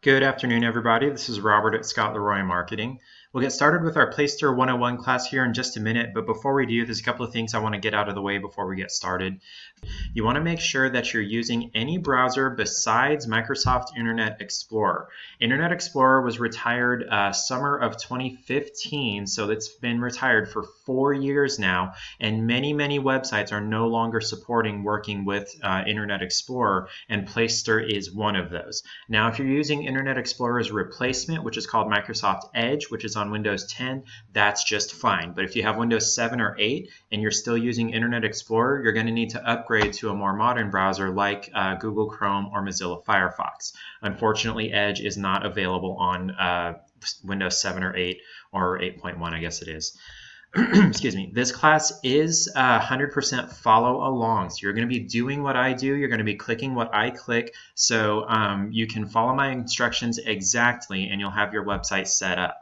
Good afternoon, everybody. This is Robert at Scott Leroy Marketing. We'll get started with our Placester 101 class here in just a minute, but before we do, there's a couple of things I want to get out of the way before we get started. You want to make sure that you're using any browser besides Microsoft Internet Explorer. Internet Explorer was retired summer of 2015, so it's been retired for 4 years now, and many websites are no longer supporting working with Internet Explorer, and Placester is one of those. Now, if you're using Internet Explorer's replacement, which is called Microsoft Edge, which is on Windows 10, that's just fine. But if you have Windows 7 or 8 and you're still using Internet Explorer, you're going to need to upgrade to a more modern browser like Google Chrome or Mozilla Firefox. Unfortunately, Edge is not available on Windows 7 or 8 or 8.1, I guess it is. Excuse me. This class is 100% follow along. So you're going to be doing what I do. You're going to be clicking what I click. So you can follow my instructions exactly and you'll have your website set up.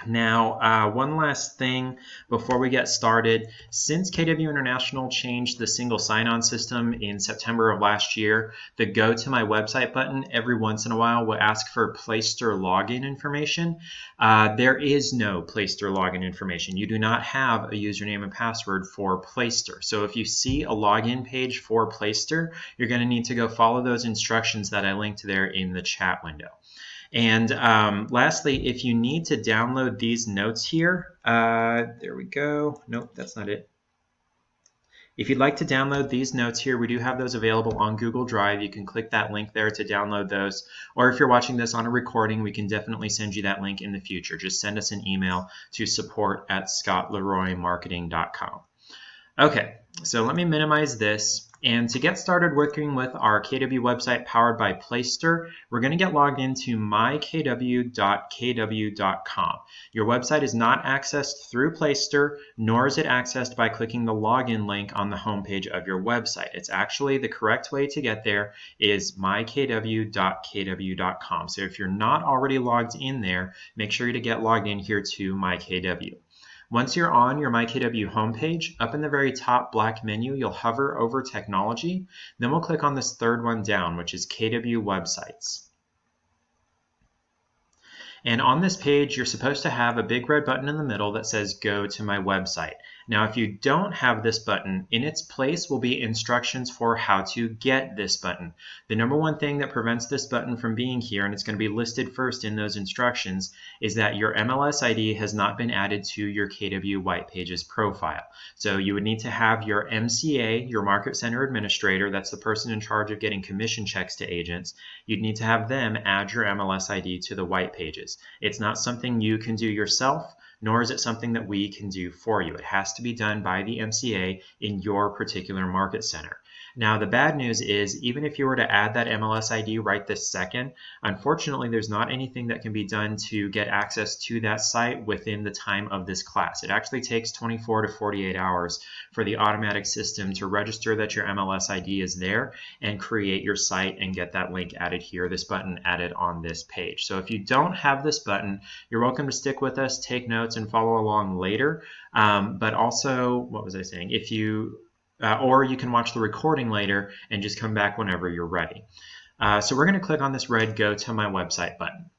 Now, one last thing before we get started. Since KW International changed the single sign-on system in September of last year, the Go to My Website button every once in a while will ask for Placester login information. There is no Placester login information. You do not have a username and password for Placester. So if you see a login page for Placester, you're going to need to go follow those instructions that I linked there in the chat window. And lastly, if you need to download these notes here, there we go. Nope, that's not it. If you'd like to download these notes here, we do have those available on Google Drive. You can click that link there to download those. Or if you're watching this on a recording, we can definitely send you that link in the future. Just send us an email to support@scottleroymarketing.com. Okay, so let me minimize this. And to get started working with our KW website powered by Placester, we're going to get logged into mykw.kw.com. Your website is not accessed through Placester, nor is it accessed by clicking the login link on the homepage of your website. It's actually the correct way to get there is mykw.kw.com. So if you're not already logged in there, make sure to get logged in here to mykw. Once you're on your MyKW homepage, up in the very top black menu, you'll hover over Technology. Then we'll click on this third one down, which is KW Websites. And on this page, you're supposed to have a big red button in the middle that says Go to My Website. Now, if you don't have this button, in its place will be instructions for how to get this button. The number one thing that prevents this button from being here, and it's going to be listed first in those instructions, is that your MLS ID has not been added to your KW White Pages profile. So you would need to have your MCA, your Market Center Administrator, that's the person in charge of getting commission checks to agents, you'd need to have them add your MLS ID to the White Pages. It's not something you can do yourself, nor is it something that we can do for you. It has to be done by the MCA in your particular market center. Now, the bad news is, even if you were to add that MLS ID right this second, unfortunately, there's not anything that can be done to get access to that site within the time of this class. It actually takes 24 to 48 hours for the automatic system to register that your MLS ID is there and create your site and get that link added here, this button added on this page. So if you don't have this button, you're welcome to stick with us, take notes, and follow along later. But also, what was I saying? If you or you can watch the recording later and just come back whenever you're ready. So we're going to click on this red Go to My Website button.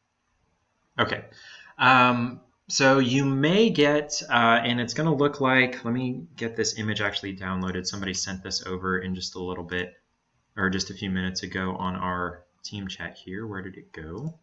Okay, so you may get, and it's going to look like, let me get this image actually downloaded. Somebody sent this over in just a little bit, or just a few minutes ago on our team chat here. Where did it go?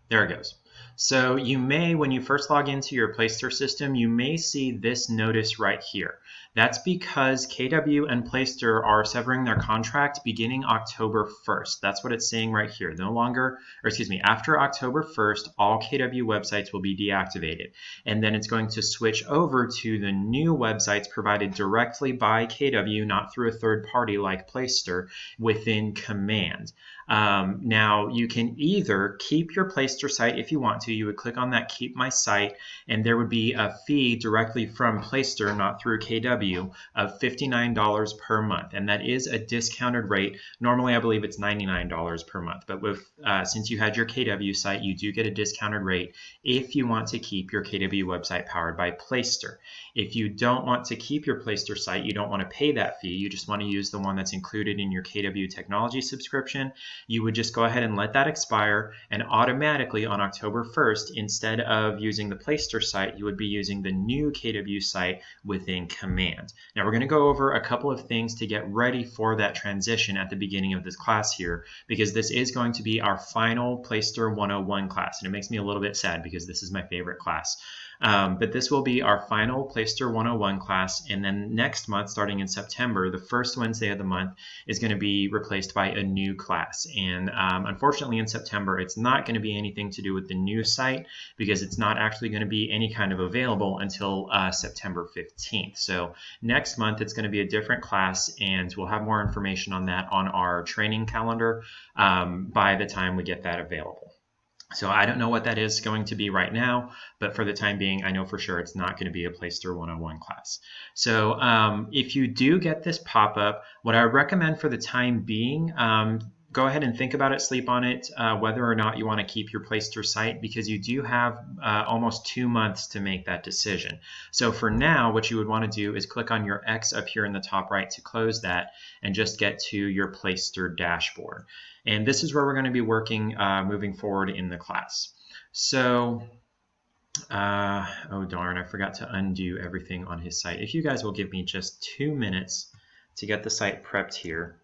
There it goes. So you may, when you first log into your Placester system, you may see this notice right here. That's because KW and Placester are severing their contract beginning October 1st. That's what it's saying right here. No longer, or excuse me, after October 1st, all KW websites will be deactivated. And then it's going to switch over to the new websites provided directly by KW, not through a third party like Placester, within Command. Now, you can either keep your Placester site if you you want to, you would click on that Keep My Site, and there would be a fee directly from Placester, not through KW, of $59 per month. And that is a discounted rate. Normally, I believe it's $99 per month. But since you had your KW site, you do get a discounted rate if you want to keep your KW website powered by Placester. If you don't want to keep your Placester site, you don't want to pay that fee, you just want to use the one that's included in your KW Technology subscription, you would just go ahead and let that expire, and automatically on October 1st, instead of using the Placester site, you would be using the new KW site within Command. Now we're going to go over a couple of things to get ready for that transition at the beginning of this class here, because this is going to be our final Placester 101 class, and it makes me a little bit sad because this is my favorite class. But this will be our final Placester 101 class, and then next month, starting in September, the first Wednesday of the month is going to be replaced by a new class. And unfortunately in September, it's not going to be anything to do with the new site, because it's not actually going to be any kind of available until September 15th. So next month, it's going to be a different class, and we'll have more information on that on our training calendar by the time we get that available. So I don't know what that is going to be right now, but for the time being, I know for sure it's not going to be a Placester 101 class. So if you do get this pop-up, what I recommend for the time being, go ahead and think about it, sleep on it, whether or not you want to keep your Placester site, because you do have almost 2 months to make that decision. So for now, what you would want to do is click on your X up here in the top right to close that, and just get to your Placester dashboard. And this is where we're going to be working moving forward in the class. So, oh darn, I forgot to undo everything on his site. If you guys will give me just 2 minutes to get the site prepped here.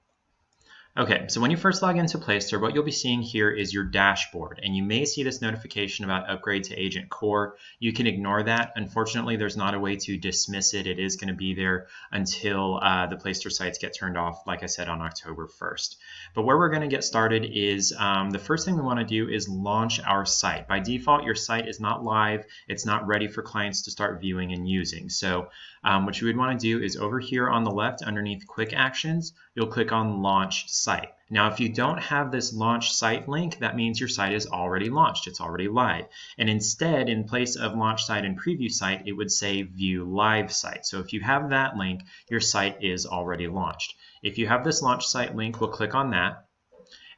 Okay, so when you first log into Placester, what you'll be seeing here is your dashboard, and you may see this notification about upgrade to Agent Core. You can ignore that. Unfortunately, there's not a way to dismiss it. It is going to be there until the Placester sites get turned off, like I said, on October 1st. But where we're going to get started is the first thing we want to do is launch our site. By default, your site is not live. It's not ready for clients to start viewing and using. So what you would want to do is over here on the left underneath Quick Actions, you'll click on Launch Site. Now, if you don't have this Launch Site link, that means your site is already launched. It's already live. And instead, in place of Launch Site and Preview Site, it would say View Live Site. So if you have that link, your site is already launched. If you have this Launch Site link, we'll click on that.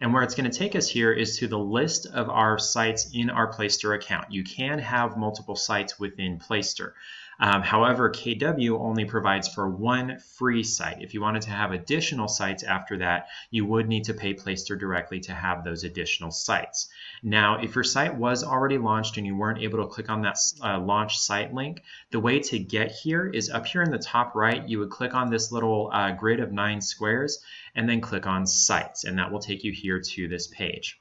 And where it's going to take us here is to the list of our sites in our Placester account. You can have multiple sites within Placester. However, KW only provides for one free site. If you wanted to have additional sites after that, you would need to pay Placester directly to have those additional sites. Now, if your site was already launched and you weren't able to click on that launch site link, the way to get here is up here in the top right, you would click on this little grid of 9 squares and then click on Sites, and that will take you here to this page.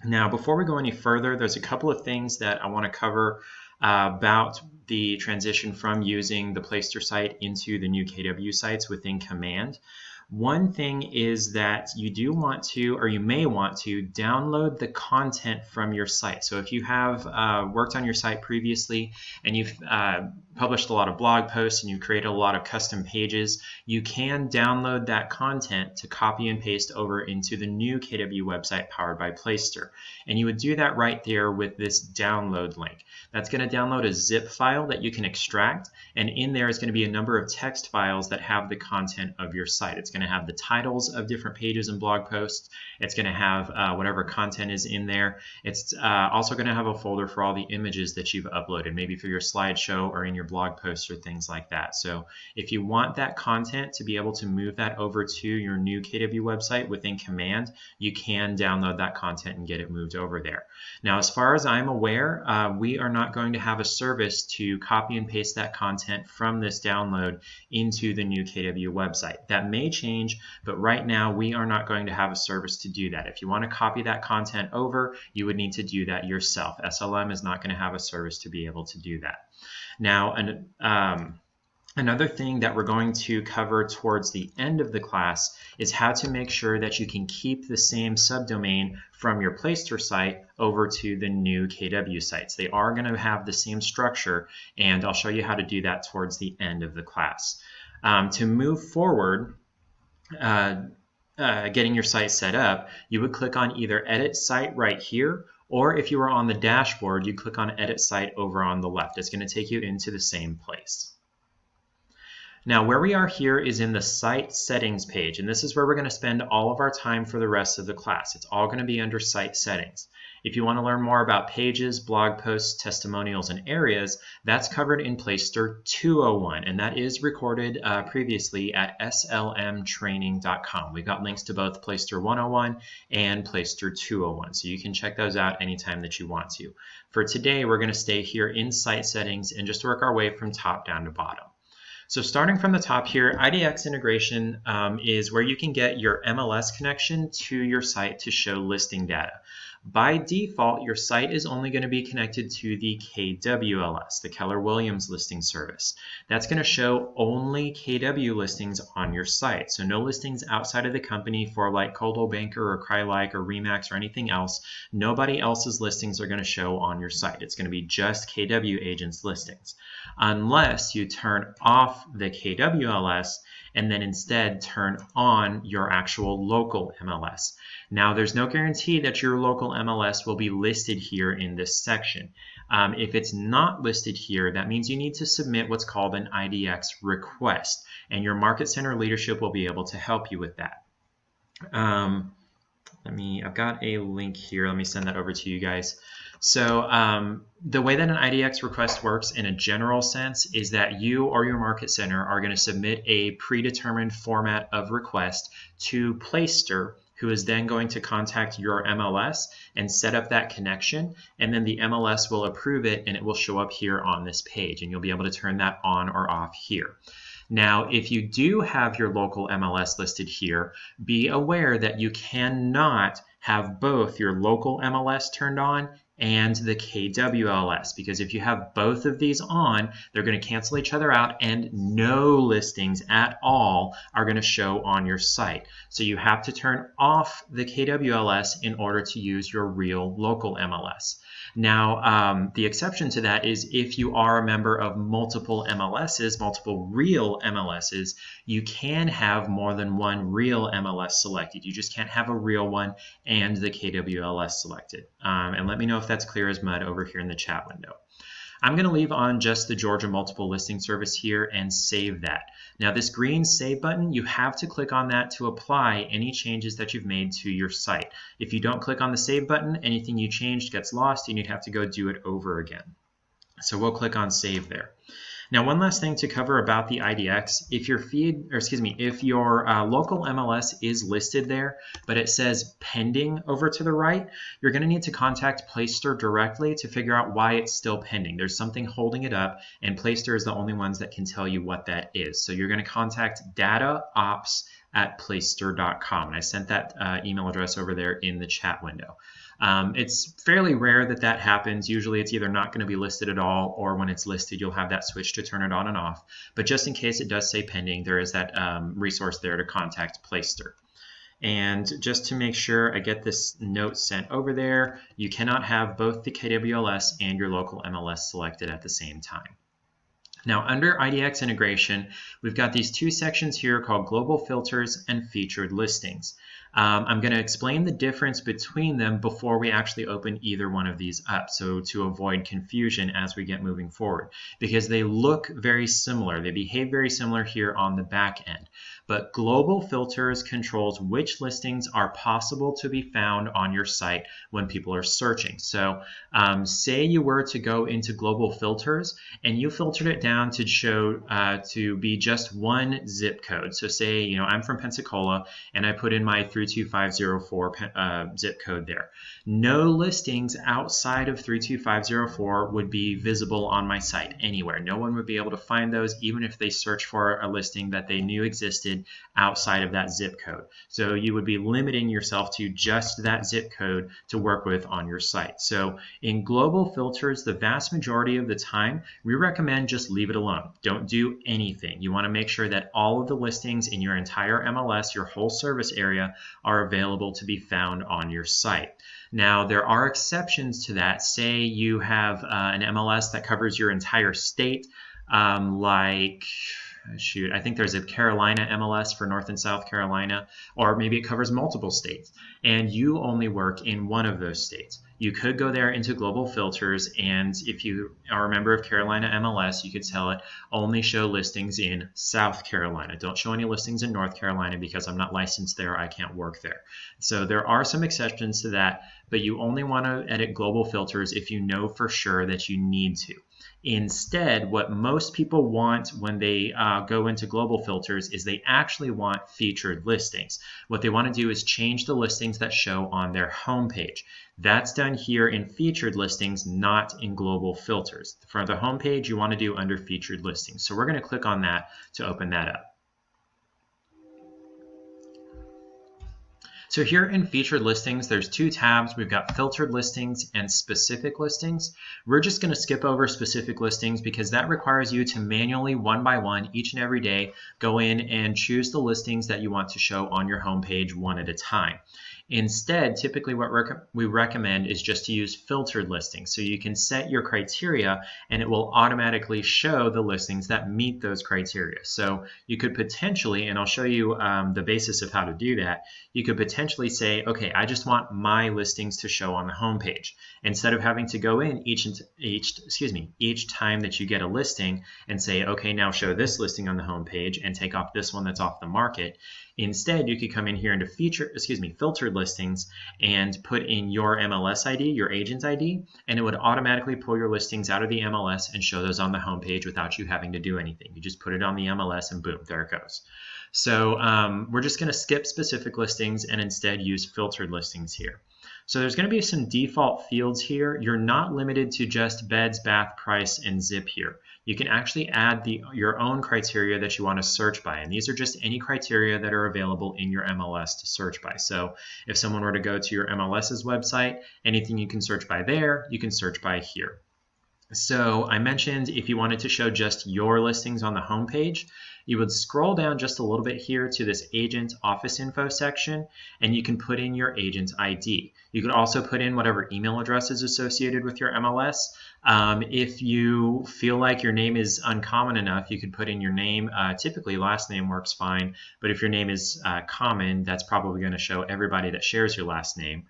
Now, before we go any further, there's a couple of things that I want to cover about the transition from using the Placester site into the new KW sites within Command. One thing is that you do want to, or you may want to, download the content from your site. So if you have worked on your site previously and you've published a lot of blog posts and you created a lot of custom pages, you can download that content to copy and paste over into the new KW website powered by Placester. And you would do that right there with this download link. That's going to download a zip file that you can extract, and in there is going to be a number of text files that have the content of your site. It's going to have the titles of different pages and blog posts. It's going to have whatever content is in there. It's also going to have a folder for all the images that you've uploaded, maybe for your slideshow or in your blog posts or things like that. So if you want that content to be able to move that over to your new KW website within Command, you can download that content and get it moved over there. Now, as far as I'm aware, we are not going to have a service to copy and paste that content from this download into the new KW website. That may change, but right now we are not going to have a service to do that. If you want to copy that content over, you would need to do that yourself. SLM is not going to have a service to be able to do that. Now, another thing that we're going to cover towards the end of the class is how to make sure that you can keep the same subdomain from your Placester site over to the new KW sites. They are going to have the same structure, and I'll show you how to do that towards the end of the class. To move forward, getting your site set up, you would click on either Edit Site right here, or if you are on the dashboard, you click on Edit Site over on the left. It's going to take you into the same place. Now, where we are here is in the Site Settings page, and this is where we're going to spend all of our time for the rest of the class. It's all going to be under Site Settings. If you want to learn more about pages, blog posts, testimonials, and areas, that's covered in Placester 201, and that is recorded previously at slmtraining.com. We've got links to both Placester 101 and Placester 201, so you can check those out anytime that you want to. For today, we're going to stay here in Site Settings and just work our way from top down to bottom. So starting from the top here, Idx Integration is where you can get your MLS connection to your site to show listing data. By default, your site is only going to be connected to the KWLS, the Keller-Williams listing service. That's going to show only KW listings on your site. So no listings outside of the company for like Coldwell Banker or Crylike or Remax or anything else. Nobody else's listings are going to show on your site. It's going to be just KW agents listings. Unless you turn off the KWLS and then instead turn on your actual local MLS. Now, there's no guarantee that your local MLS will be listed here in this section. If it's not listed here, that means you need to submit what's called an IDX request, and your Market Center leadership will be able to help you with that. I've got a link here. Let me send that over to you guys. So the way that an IDX request works in a general sense is that you or your Market Center are going to submit a predetermined format of request to Placester, who is then going to contact your MLS and set up that connection, and then the MLS will approve it and it will show up here on this page, and you'll be able to turn that on or off here. Now, if you do have your local MLS listed here, be aware that you cannot have both your local MLS turned on and the KWLS, because if you have both of these on, they're going to cancel each other out and no listings at all are going to show on your site. So you have to turn off the KWLS in order to use your real local MLS. Now, the exception to that is if you are a member of multiple MLSs, multiple real MLSs, you can have more than one real MLS selected. You just can't have a real one and the KWLS selected. And let me know if that's clear as mud over here in the chat window. I'm going to leave on just the Georgia Multiple Listing Service here and save that. Now, this green Save button, you have to click on that to apply any changes that you've made to your site. If you don't click on the Save button, anything you changed gets lost and you'd have to go do it over again. So we'll click on Save there. Now, one last thing to cover about the IDX, if your local MLS is listed there, but it says pending over to the right, you're going to need to contact Placester directly to figure out why it's still pending. There's something holding it up, and Placester is the only ones that can tell you what that is. So you're going to contact dataops@placester.com, and I sent that email address over there in the chat window. It's fairly rare that that happens. Usually it's either not going to be listed at all, or when it's listed, you'll have that switch to turn it on and off. But just in case it does say pending, there is that resource there to contact Placester. And just to make sure I get this note sent over there, you cannot have both the KWLS and your local MLS selected at the same time. Now, under IDX Integration, we've got these two sections here called Global Filters and Featured Listings. I'm going to explain the difference between them before we actually open either one of these up, so to avoid confusion as we get moving forward, because they look very similar. They behave very similar here on the back end. But Global Filters controls which listings are possible to be found on your site when people are searching. So say you were to go into Global Filters and you filtered it down to show to be just one zip code. So say, I'm from Pensacola and I put in my 32504 zip code there. No listings outside of 32504 would be visible on my site anywhere. No one would be able to find those even if they search for a listing that they knew existed outside of that zip code. So you would be limiting yourself to just that zip code to work with on your site. So in Global Filters, the vast majority of the time, we recommend just leave it alone. Don't do anything. You want to make sure that all of the listings in your entire MLS, your whole service area, are available to be found on your site. Now, there are exceptions to that. Say you have an MLS that covers your entire state, like shoot, I think there's a Carolina MLS for North and South Carolina, or maybe it covers multiple states, and you only work in one of those states. You could go there into global filters, and if you are a member of Carolina MLS, you could tell it only show listings in South Carolina. Don't show any listings in North Carolina because I'm not licensed there. I can't work there. So there are some exceptions to that, but you only want to edit global filters if you know for sure that you need to. Instead, what most people want when they go into global filters is they actually want featured listings. What they want to do is change the listings that show on their homepage. That's done here in featured listings, not in global filters. For the homepage, you want to do under featured listings. So we're going to click on that to open that up. So here in featured listings, there's two tabs. We've got filtered listings and specific listings. We're just going to skip over specific listings because that requires you to manually, one by one, each and every day, go in and choose the listings that you want to show on your homepage one at a time. Instead, typically what we recommend is just to use filtered listings. So you can set your criteria and it will automatically show the listings that meet those criteria. So you could potentially, and I'll show you the basis of how to do that, you could potentially say, okay, I just want my listings to show on the homepage. Instead of having to go in each time that you get a listing and say, okay, now show this listing on the homepage and take off this one that's off the market. Instead, you could come in here into filtered listings and put in your MLS ID, your agent ID, and it would automatically pull your listings out of the MLS and show those on the homepage without you having to do anything. You just put it on the MLS and boom, there it goes. So we're just going to skip specific listings and instead use filtered listings here. So there's going to be some default fields here. You're not limited to just beds, bath, price, and zip here. You can actually add your own criteria that you want to search by. And these are just any criteria that are available in your MLS to search by. So if someone were to go to your MLS's website, anything you can search by there, you can search by here. So I mentioned if you wanted to show just your listings on the homepage, you would scroll down just a little bit here to this agent office info section, and you can put in your agent ID. You could also put in whatever email address is associated with your MLS. If you feel like your name is uncommon enough, you could put in your name. Typically, last name works fine, but if your name is common, that's probably going to show everybody that shares your last name.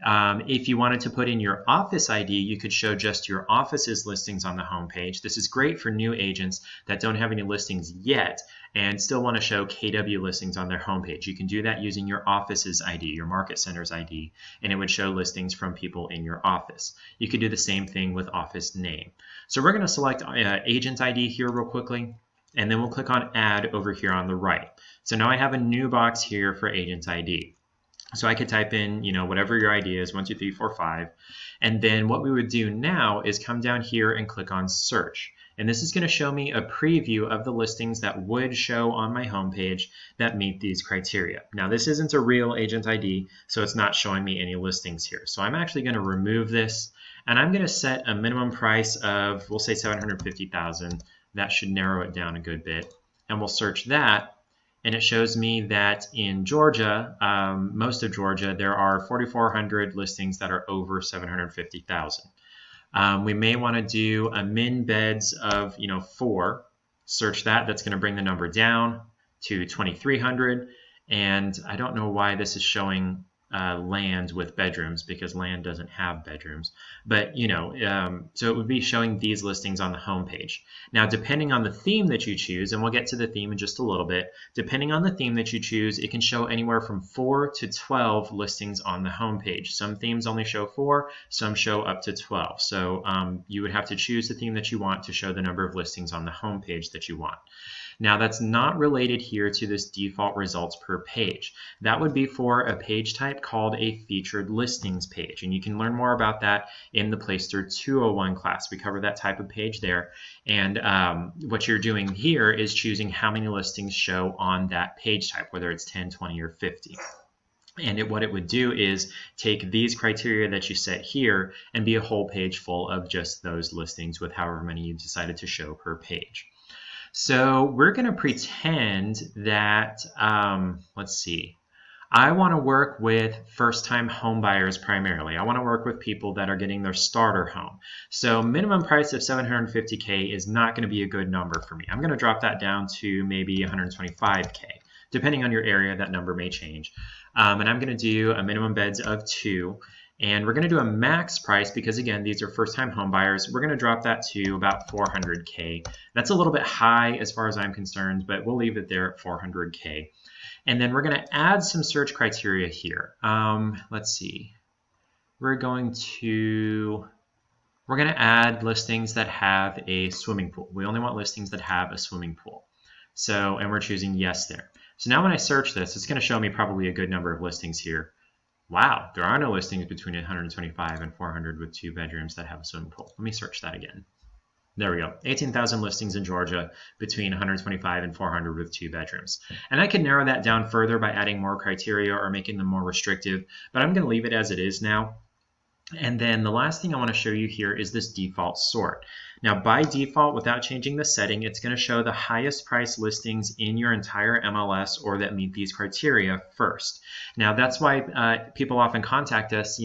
If you wanted to put in your office ID, you could show just your office's listings on the homepage. This is great for new agents that don't have any listings yet and still want to show KW listings on their homepage. You can do that using your office's ID, your market center's ID, and it would show listings from people in your office. You could do the same thing with office name. So we're going to select agent ID here real quickly, and then we'll click on add over here on the right. So now I have a new box here for agent ID. So I could type in, whatever your ID is, 1, 2, 3, 4, 5. And then what we would do now is come down here and click on search. And this is going to show me a preview of the listings that would show on my homepage that meet these criteria. Now this isn't a real agent ID, so it's not showing me any listings here. So I'm actually going to remove this, and I'm going to set a minimum price of, we'll say 750,000. That should narrow it down a good bit. And we'll search that. And it shows me that in Georgia, most of Georgia, there are 4,400 listings that are over 750,000. We may want to do a min beds of 4. Search that. That's going to bring the number down to 2,300. And I don't know why this is showing land with bedrooms, because land doesn't have bedrooms. But so it would be showing these listings on the homepage. Now, depending on the theme that you choose, and we'll get to the theme in just a little bit, depending on the theme that you choose, it can show anywhere from 4 to 12 listings on the homepage. Some themes only show 4, some show up to 12. So you would have to choose the theme that you want to show the number of listings on the homepage that you want. Now that's not related here to this default results per page. That would be for a page type called a featured listings page. And you can learn more about that in the Placester 201 class. We cover that type of page there. And what you're doing here is choosing how many listings show on that page type, whether it's 10, 20, or 50. And what it would do is take these criteria that you set here and be a whole page full of just those listings with however many you decided to show per page. So we're going to pretend that, let's see, I want to work with first-time home buyers primarily. I want to work with people that are getting their starter home. So minimum price of $750K is not going to be a good number for me. I'm going to drop that down to maybe $125K. Depending on your area, that number may change. And I'm going to do a minimum beds of 2. And we're going to do a max price because, again, these are first-time home buyers. We're going to drop that to about $400K. That's a little bit high as far as I'm concerned, but we'll leave it there at $400K. And then we're going to add some search criteria here. Let's see. We're going to add listings that have a swimming pool. We only want listings that have a swimming pool. So, and we're choosing yes there. So now when I search this, it's going to show me probably a good number of listings here. Wow, there are no listings between 125 and 400 with 2 bedrooms that have a swimming pool. Let me search that again. There we go. 18,000 listings in Georgia between 125 and 400 with 2 bedrooms. And I can narrow that down further by adding more criteria or making them more restrictive, but I'm going to leave it as it is now. And then the last thing I want to show you here is this default sort. Now, by default, without changing the setting, it's going to show the highest price listings in your entire MLS or that meet these criteria first. Now, that's why people often contact us,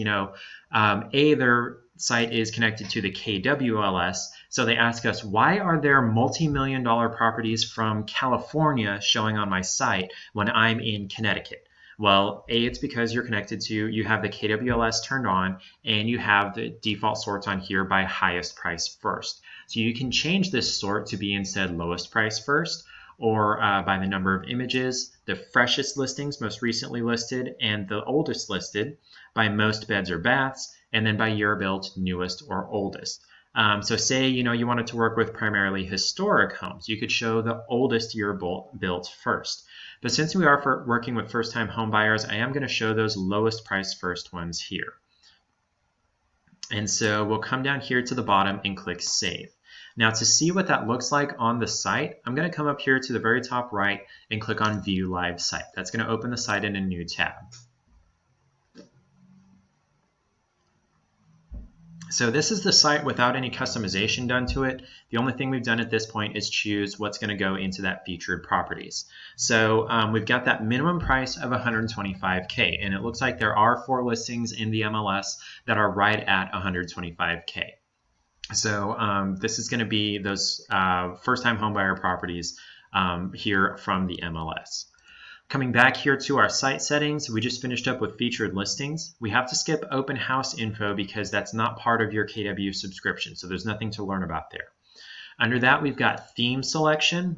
their site is connected to the KWLS, so they ask us, why are there multi-million-dollar properties from California showing on my site when I'm in Connecticut? Well, it's because you have the KWLS turned on and you have the default sorts on here by highest price first. So you can change this sort to be instead lowest price first, or by the number of images, the freshest listings, most recently listed, and the oldest listed, by most beds or baths, and then by year built, newest or oldest. So say you wanted to work with primarily historic homes, you could show the oldest year built first. But since we are working with first-time home buyers, I am going to show those lowest price first ones here. And so we'll come down here to the bottom and click Save. Now to see what that looks like on the site, I'm going to come up here to the very top right and click on View Live Site. That's going to open the site in a new tab. So this is the site without any customization done to it. The only thing we've done at this point is choose what's going to go into that featured properties. So we've got that minimum price of $125K, and it looks like there are 4 listings in the MLS that are right at $125K. So this is going to be those first-time homebuyer properties here from the MLS. Coming back here to our site settings, we just finished up with featured listings. We have to skip open house info because that's not part of your KW subscription, so there's nothing to learn about there. Under that, we've got theme selection.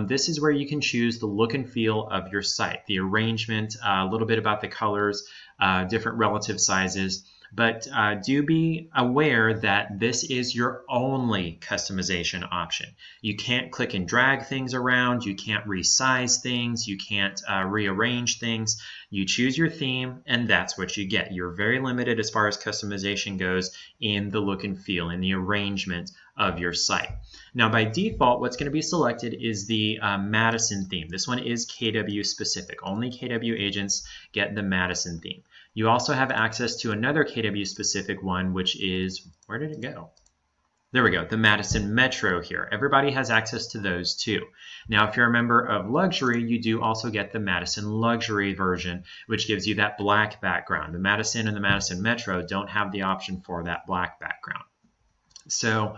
This is where you can choose the look and feel of your site, the arrangement, a little bit about the colors, different relative sizes. But do be aware that this is your only customization option. You can't click and drag things around. You can't resize things. You can't rearrange things. You choose your theme, and that's what you get. You're very limited as far as customization goes in the look and feel, in the arrangement of your site. Now, by default, what's going to be selected is the Madison theme. This one is KW specific. Only KW agents get the Madison theme. You also have access to another KW specific one, which is, where did it go? There we go, the Madison Metro here. Everybody has access to those too. Now, if you're a member of Luxury, you do also get the Madison Luxury version, which gives you that black background. The Madison and the Madison Metro don't have the option for that black background. So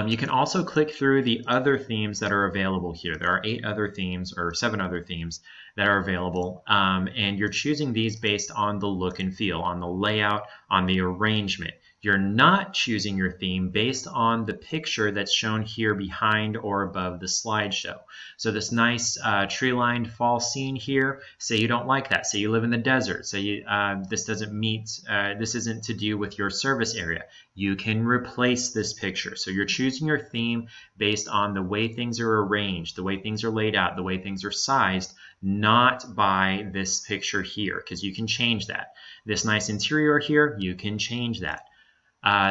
you can also click through the other themes that are available here. There are 8 other themes, or 7 other themes that are available, and you're choosing these based on the look and feel, on the layout, on the arrangement. You're not choosing your theme based on the picture that's shown here behind or above the slideshow. So this nice tree-lined fall scene here, say you don't like that. Say you live in the desert. Say this isn't to do with your service area. You can replace this picture. So you're choosing your theme based on the way things are arranged, the way things are laid out, the way things are sized, not by this picture here, because you can change that. This nice interior here, you can change that.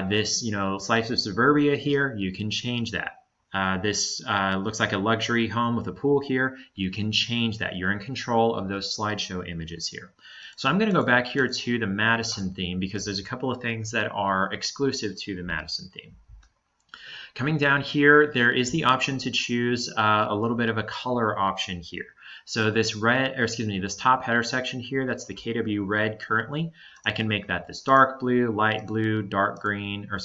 This, slice of suburbia here, you can change that. This looks like a luxury home with a pool here. You can change that. You're in control of those slideshow images here. So I'm going to go back here to the Madison theme because there's a couple of things that are exclusive to the Madison theme. Coming down here, there is the option to choose a little bit of a color option here. So this this top header section here, that's the KW red currently. I can make that this dark blue, light blue, dark green, or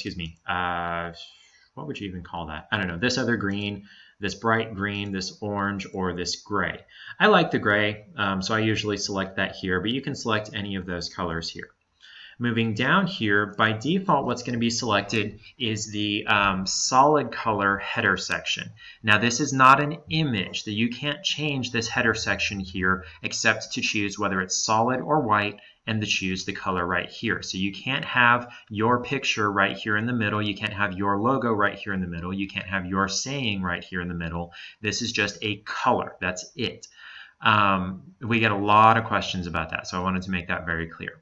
what would you even call that? I don't know, this other green, this bright green, this orange, or this gray. I like the gray, so I usually select that here, but you can select any of those colors here. Moving down here, by default, what's going to be selected is the solid color header section. Now, this is not an image, that you can't change this header section here except to choose whether it's solid or white and to choose the color right here. So you can't have your picture right here in the middle. You can't have your logo right here in the middle. You can't have your saying right here in the middle. This is just a color. That's it. We get a lot of questions about that, so I wanted to make that very clear.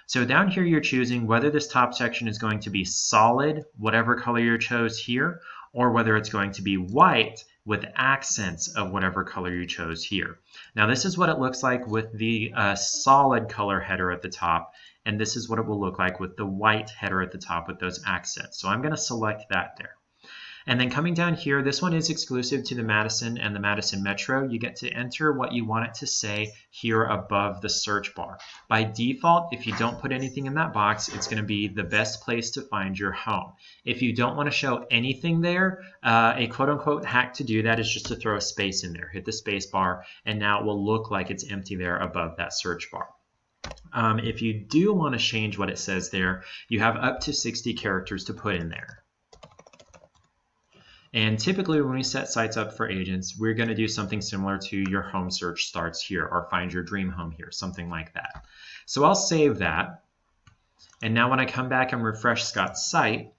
So down here, you're choosing whether this top section is going to be solid, whatever color you chose here, or whether it's going to be white with accents of whatever color you chose here. Now, this is what it looks like with the solid color header at the top, and this is what it will look like with the white header at the top with those accents. So I'm going to select that there. And then coming down here, this one is exclusive to the Madison and the Madison Metro. You get to enter what you want it to say here above the search bar. By default, if you don't put anything in that box, it's going to be the best place to find your home. If you don't want to show anything there, a quote-unquote hack to do that is just to throw a space in there. Hit the space bar, and now it will look like it's empty there above that search bar. If you do want to change what it says there, you have up to 60 characters to put in there. And typically when we set sites up for agents, we're going to do something similar to your home search starts here or find your dream home here, something like that. So I'll save that. And now when I come back and refresh Scott's site,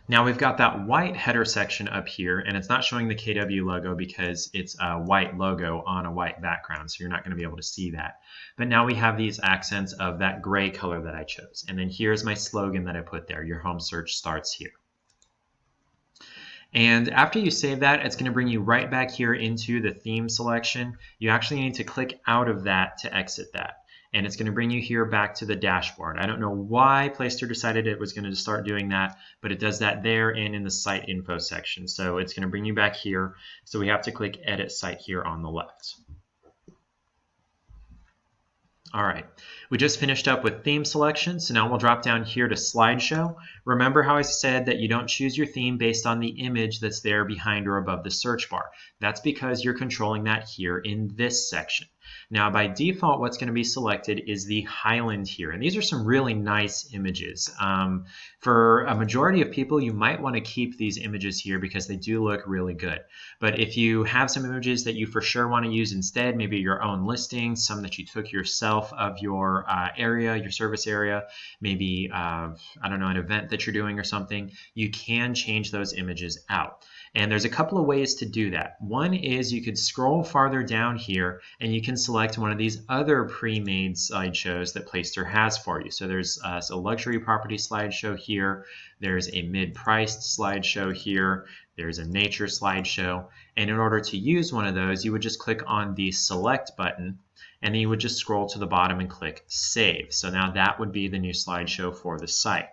now we've got that white header section up here, and it's not showing the KW logo because it's a white logo on a white background, so you're not going to be able to see that. But now we have these accents of that gray color that I chose. And then here's my slogan that I put there, your home search starts here. And after you save that, it's going to bring you right back here into the theme selection. You actually need to click out of that to exit that. And it's going to bring you here back to the dashboard. I don't know why Placester decided it was going to start doing that, but it does that there and in the site info section. So it's going to bring you back here. So we have to click edit site here on the left. All right, we just finished up with theme selection, so now we'll drop down here to Slideshow. Remember how I said that you don't choose your theme based on the image that's there behind or above the search bar. That's because you're controlling that here in this section. Now, by default, what's going to be selected is the Highland here, and these are some really nice images. For a majority of people, you might want to keep these images here because they do look really good. But if you have some images that you for sure want to use instead, maybe your own listings, some that you took yourself of your area, your service area, maybe, I don't know, an event that you're doing or something, you can change those images out. And there's a couple of ways to do that. One is you could scroll farther down here and you can select one of these other pre-made slideshows that Placester has for you. So there's a luxury property slideshow here, there's a mid-priced slideshow here, there's a nature slideshow, and in order to use one of those, you would just click on the select button and then you would just scroll to the bottom and click save. So now that would be the new slideshow for the site.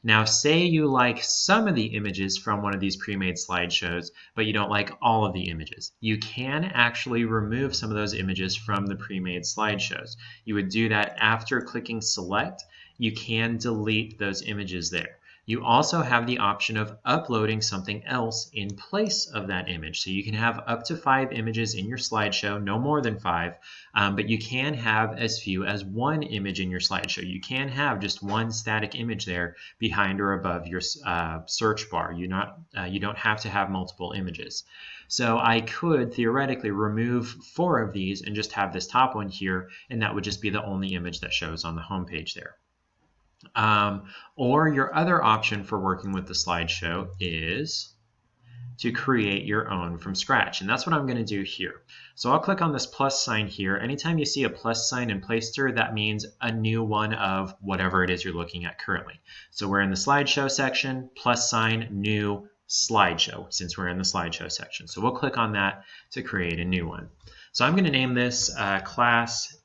Now, say you like some of the images from one of these pre-made slideshows, but you don't like all of the images. You can actually remove some of those images from the pre-made slideshows. You would do that after clicking select. You can delete those images there. You also have the option of uploading something else in place of that image. So you can have up to 5 images in your slideshow, no more than 5, but you can have as few as 1 image in your slideshow. You can have just one static image there behind or above your search bar. You don't have to have multiple images. So I could theoretically remove 4 of these and just have this top one here, and that would just be the only image that shows on the home page there. Or your other option for working with the slideshow is to create your own from scratch. And that's what I'm going to do here. So I'll click on this plus sign here. Anytime you see a plus sign in Placester, that means a new one of whatever it is you're looking at currently. So we're in the slideshow section, plus sign, new slideshow, since we're in the slideshow section. So we'll click on that to create a new one. So I'm going to name this class,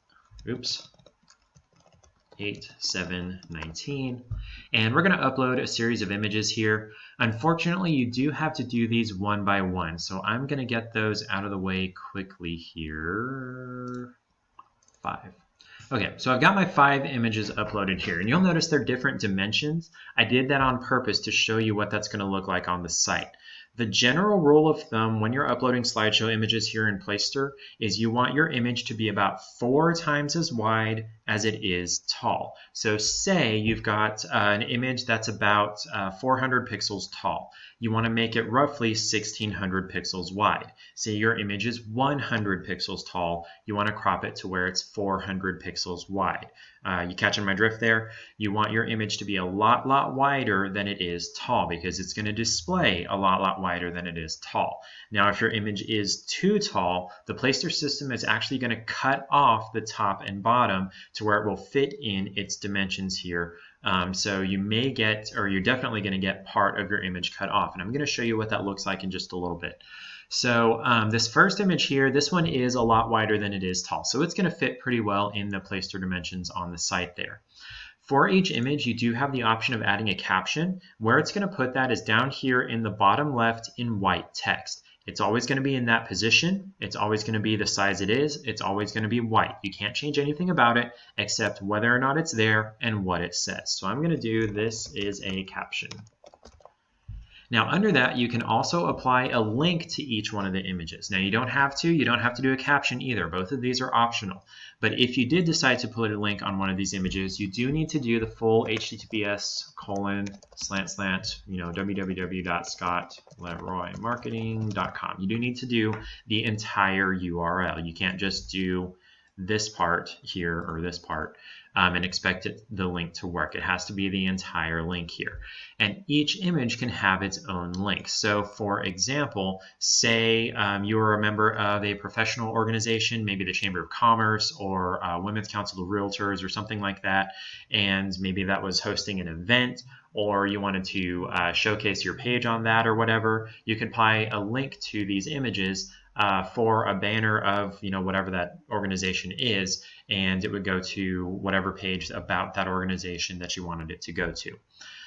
8, 7, 19. And we're going to upload a series of images here. Unfortunately, you do have to do these one by one. So I'm going to get those out of the way quickly here. 5. Okay, so I've got my 5 images uploaded here, and you'll notice they're different dimensions. I did that on purpose to show you what that's going to look like on the site. The general rule of thumb when you're uploading slideshow images here in Placester is you want your image to be about 4 times as wide as it is tall. So say you've got an image that's about 400 pixels tall. You want to make it roughly 1600 pixels wide. Say your image is 100 pixels tall. You want to crop it to where it's 400 pixels wide. You catching my drift there? You want your image to be a lot wider than it is tall because it's going to display a lot wider than it is tall. Now, if your image is too tall, the Placester system is actually going to cut off the top and bottom to where it will fit in its dimensions here. So you may get, or you're definitely going to get part of your image cut off. And I'm going to show you what that looks like in just a little bit. So this first image here, this one is a lot wider than it is tall. So it's going to fit pretty well in the Placester dimensions on the site there. For each image, you do have the option of adding a caption. Where it's going to put that is down here in the bottom left in white text. It's always going to be in that position. It's always going to be the size it is. It's always going to be white. You can't change anything about it except whether or not it's there and what it says. So I'm going to do this is a caption. Now under that, you can also apply a link to each one of the images. Now you don't have to do a caption either. Both of these are optional. But if you did decide to put a link on one of these images, you do need to do the full https://www.scottleroymarketing.com. You do need to do the entire URL. You can't just do this part here or this part and expect the link to work. It has to be the entire link here. And each image can have its own link. So for example, say you're a member of a professional organization, maybe the Chamber of Commerce or Women's Council of Realtors or something like that, and maybe that was hosting an event, or you wanted to showcase your page on that or whatever. You can apply a link to these images for a banner of whatever that organization is, and it would go to whatever page about that organization that you wanted it to go to.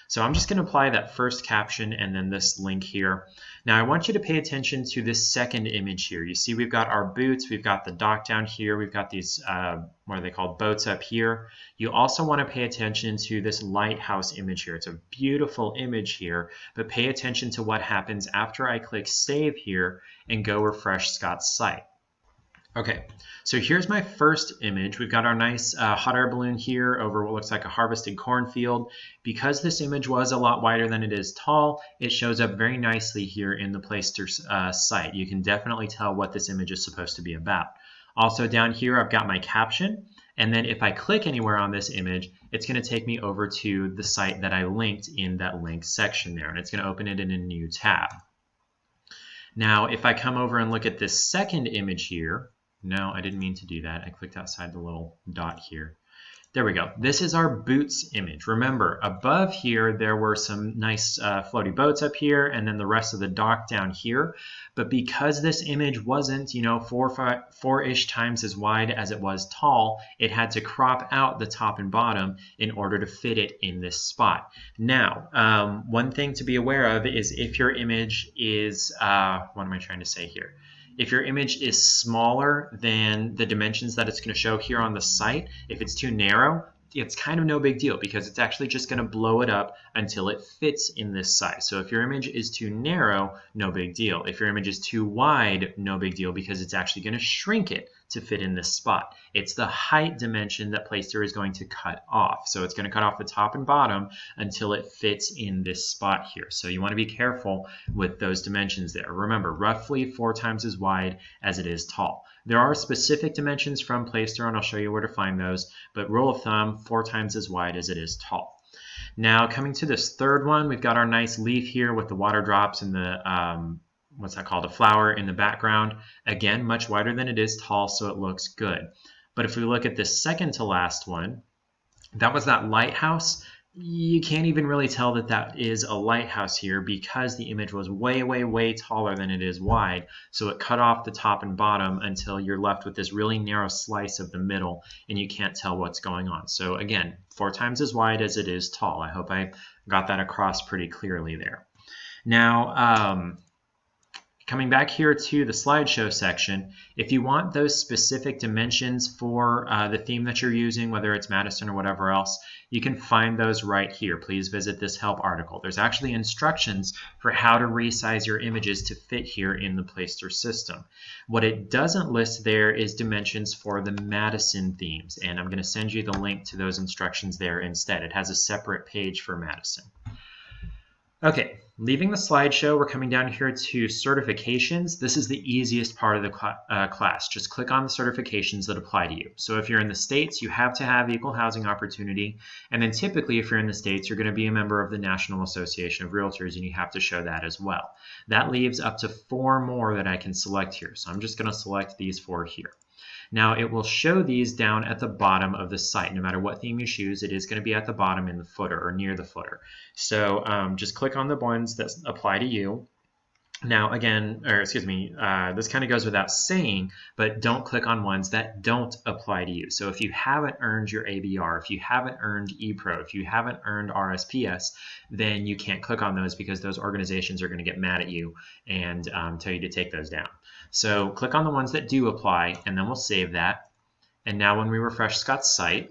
So I'm just going to apply that first caption and then this link here. Now I want you to pay attention to this second image here. You see we've got our boots, we've got the dock down here, we've got these, what are they called, boats up here. You also want to pay attention to this lighthouse image here. It's a beautiful image here, but pay attention to what happens after I click save here and go refresh Scott's site. Okay, so here's my first image. We've got our nice hot air balloon here over what looks like a harvested cornfield. Because this image was a lot wider than it is tall, it shows up very nicely here in the Placester site. You can definitely tell what this image is supposed to be about. Also down here, I've got my caption. And then if I click anywhere on this image, it's going to take me over to the site that I linked in that link section there. And it's going to open it in a new tab. Now, if I come over and look at this second image here, no, I didn't mean to do that. I clicked outside the little dot here. There we go. This is our boots image. Remember, above here, there were some nice floaty boats up here and then the rest of the dock down here. But because this image wasn't, 4-ish times as wide as it was tall, it had to crop out the top and bottom in order to fit it in this spot. Now, one thing to be aware of is if your image is, what am I trying to say here? If your image is smaller than the dimensions that it's going to show here on the site, if it's too narrow, it's kind of no big deal because it's actually just going to blow it up until it fits in this size. So if your image is too narrow, no big deal. If your image is too wide, no big deal because it's actually going to shrink it to fit in this spot. It's the height dimension that Placester is going to cut off. So it's going to cut off the top and bottom until it fits in this spot here. So you want to be careful with those dimensions there. Remember, roughly 4 times as wide as it is tall. There are specific dimensions from Placester, and I'll show you where to find those, but rule of thumb, 4 times as wide as it is tall. Now, coming to this third one, we've got our nice leaf here with the water drops and the, what's that called, a flower in the background. Again, much wider than it is tall, so it looks good. But if we look at this second to last one, that was that lighthouse. you can't even really tell that that is a lighthouse here because the image was way, way, way taller than it is wide. So it cut off the top and bottom until you're left with this really narrow slice of the middle and you can't tell what's going on. So again, 4 times as wide as it is tall. I hope I got that across pretty clearly there. Now, coming back here to the slideshow section, if you want those specific dimensions for the theme that you're using, whether it's Madison or whatever else, you can find those right here. Please visit this help article. There's actually instructions for how to resize your images to fit here in the Placester system. What it doesn't list there is dimensions for the Madison themes, and I'm going to send you the link to those instructions there instead. It has a separate page for Madison. Okay, leaving the slideshow, we're coming down here to certifications. This is the easiest part of the class. Just click on the certifications that apply to you. So if you're in the States, you have to have equal housing opportunity. And then typically, if you're in the States, you're going to be a member of the National Association of Realtors, and you have to show that as well. That leaves up to 4 more that I can select here. So I'm just going to select these 4 here. Now it will show these down at the bottom of the site. No matter what theme you choose, it is going to be at the bottom in the footer or near the footer. So just click on the ones that apply to you. Now again, this kind of goes without saying, but don't click on ones that don't apply to you. So if you haven't earned your ABR, if you haven't earned ePro, if you haven't earned RSPS, then you can't click on those because those organizations are going to get mad at you and tell you to take those down. So click on the ones that do apply, and then we'll save that. And now when we refresh Scott's site,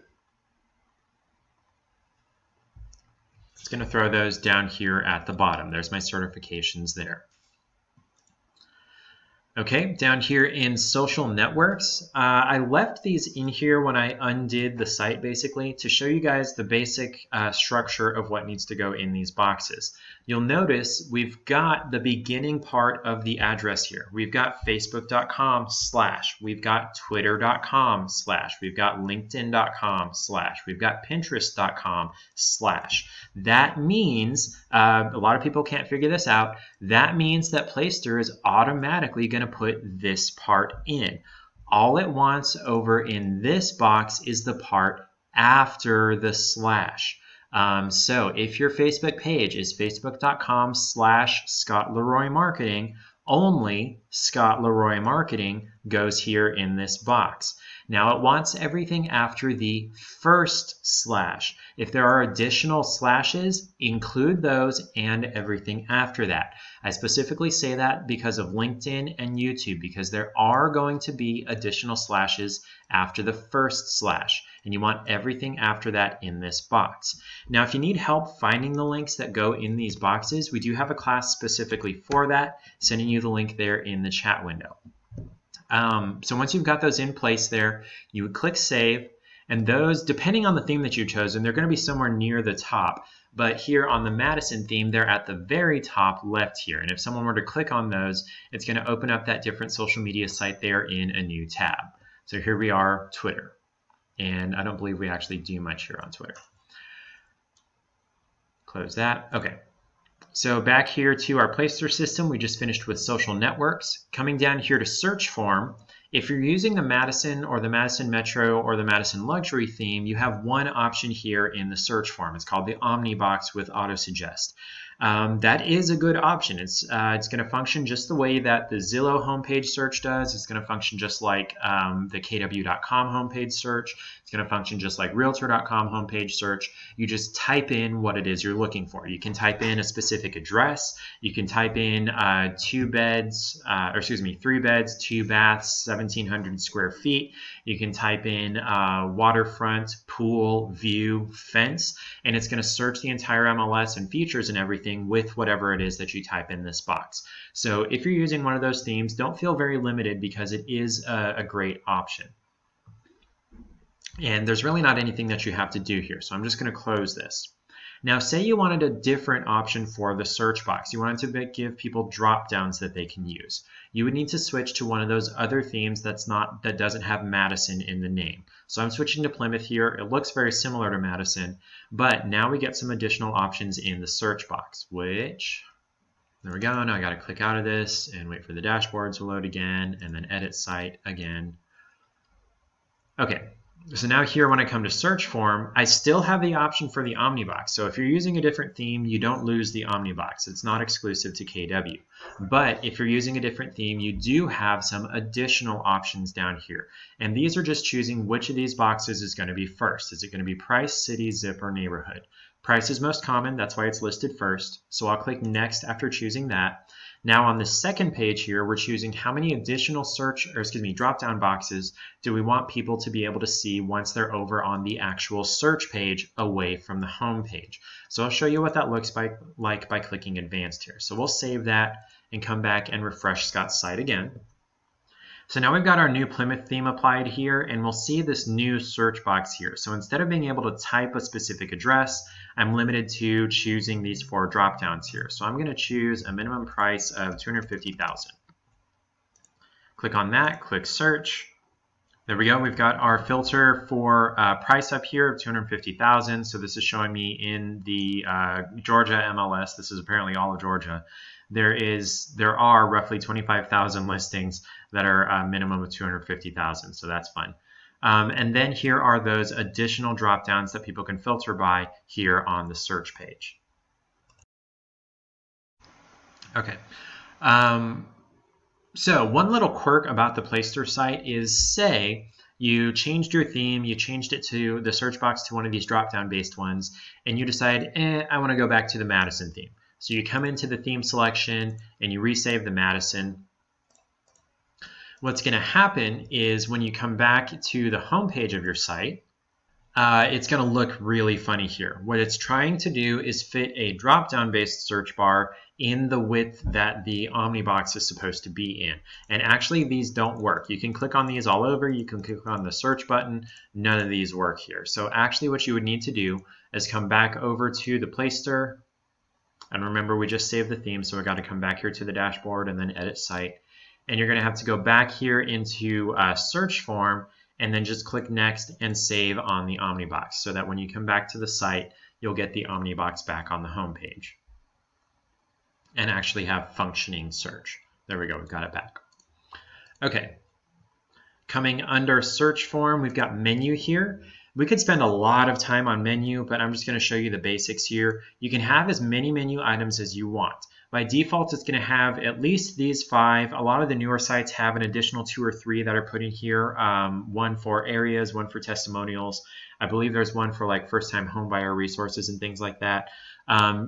it's going to throw those down here at the bottom. There's my certifications there. Okay, down here in social networks, I left these in here when I undid the site basically to show you guys the basic structure of what needs to go in these boxes. You'll notice we've got the beginning part of the address here. We've got facebook.com/, we've got twitter.com/, we've got linkedin.com/, we've got pinterest.com/. That means, a lot of people can't figure this out, that means that Placester is automatically going to put this part in. All it wants over in this box is the part after the slash. So if your Facebook page is facebook.com/Scott Leroy Marketing, only Scott Leroy Marketing goes here in this box. Now it wants everything after the first slash. If there are additional slashes, include those and everything after that. I specifically say that because of LinkedIn and YouTube, because there are going to be additional slashes after the first slash, and you want everything after that in this box. Now, if you need help finding the links that go in these boxes, we do have a class specifically for that, sending you the link there in the chat window. So once you've got those in place there, you would click Save, and those, depending on the theme that you've chosen, they're going to be somewhere near the top. But here on the Madison theme, they're at the very top left here. And if someone were to click on those, it's going to open up that different social media site there in a new tab. So here we are, Twitter. And I don't believe we actually do much here on Twitter. Close that. Okay. So back here to our Placester system, we just finished with social networks. Coming down here to search form, if you're using the Madison or the Madison Metro or the Madison Luxury theme, you have one option here in the search form. It's called the Omni box with autosuggest. That is a good option. It's going to function just the way that the Zillow homepage search does. It's going to function just like the KW.com homepage search. It's going to function just like Realtor.com homepage search. You just type in what it is you're looking for. You can type in a specific address. You can type in 3 beds, 2 baths, 1,700 square feet. You can type in waterfront, pool, view, fence, and it's going to search the entire MLS and features and everything with whatever it is that you type in this box. So if you're using one of those themes, don't feel very limited because it is a great option. And there's really not anything that you have to do here. So I'm just going to close this. Now, say you wanted a different option for the search box. You wanted to give people drop downs that they can use. You would need to switch to one of those other themes that doesn't have Madison in the name. So I'm switching to Plymouth here. It looks very similar to Madison, but now we get some additional options in the search box, which, there we go. Now I got to click out of this and wait for the dashboard to load again and then edit site again. Okay. So now here, when I come to search form, I still have the option for the Omnibox. So if you're using a different theme, you don't lose the Omnibox. It's not exclusive to KW. But if you're using a different theme, you do have some additional options down here. And these are just choosing which of these boxes is going to be first. Is it going to be price, city, zip, or neighborhood? Price is most common. That's why it's listed first. So I'll click next after choosing that. Now on the second page here, we're choosing how many additional drop-down boxes do we want people to be able to see once they're over on the actual search page away from the home page. So I'll show you what that looks like by clicking advanced here. So we'll save that and come back and refresh Scott's site again. So now we've got our new Plymouth theme applied here, and we'll see this new search box here. So instead of being able to type a specific address, I'm limited to choosing these 4 drop-downs here. So I'm going to choose a minimum price of $250,000. Click on that, click search. There we go. We've got our filter for price up here of $250,000. So this is showing me in the Georgia MLS. This is apparently all of Georgia. There are roughly 25,000 listings that are a minimum of 250,000. So that's fun. And then here are those additional drop downs that people can filter by here on the search page. Okay. So one little quirk about the Placester site is, say you changed your theme, you changed it to the search box to one of these drop-down based ones, and you decide, I want to go back to the Madison theme. So you come into the theme selection and you resave the Madison. What's going to happen is when you come back to the home page of your site, it's going to look really funny here. What it's trying to do is fit a drop-down based search bar in the width that the Omnibox is supposed to be in. And actually these don't work. You can click on these all over. You can click on the search button. None of these work here. So actually what you would need to do is come back over to the Placester. And remember, we just saved the theme, so we got to come back here to the dashboard and then edit site. And you're going to have to go back here into search form and then just click next and save on the Omnibox so that when you come back to the site, you'll get the Omnibox back on the home page and actually have functioning search. There we go, we've got it back. Okay, coming under search form, we've got menu here. We could spend a lot of time on menu, but I'm just going to show you the basics here. You can have as many menu items as you want. By default, it's going to have at least these 5. A lot of the newer sites have an additional 2 or 3 that are put in here. One for areas, one for testimonials. I believe there's one for like first-time homebuyer resources and things like that.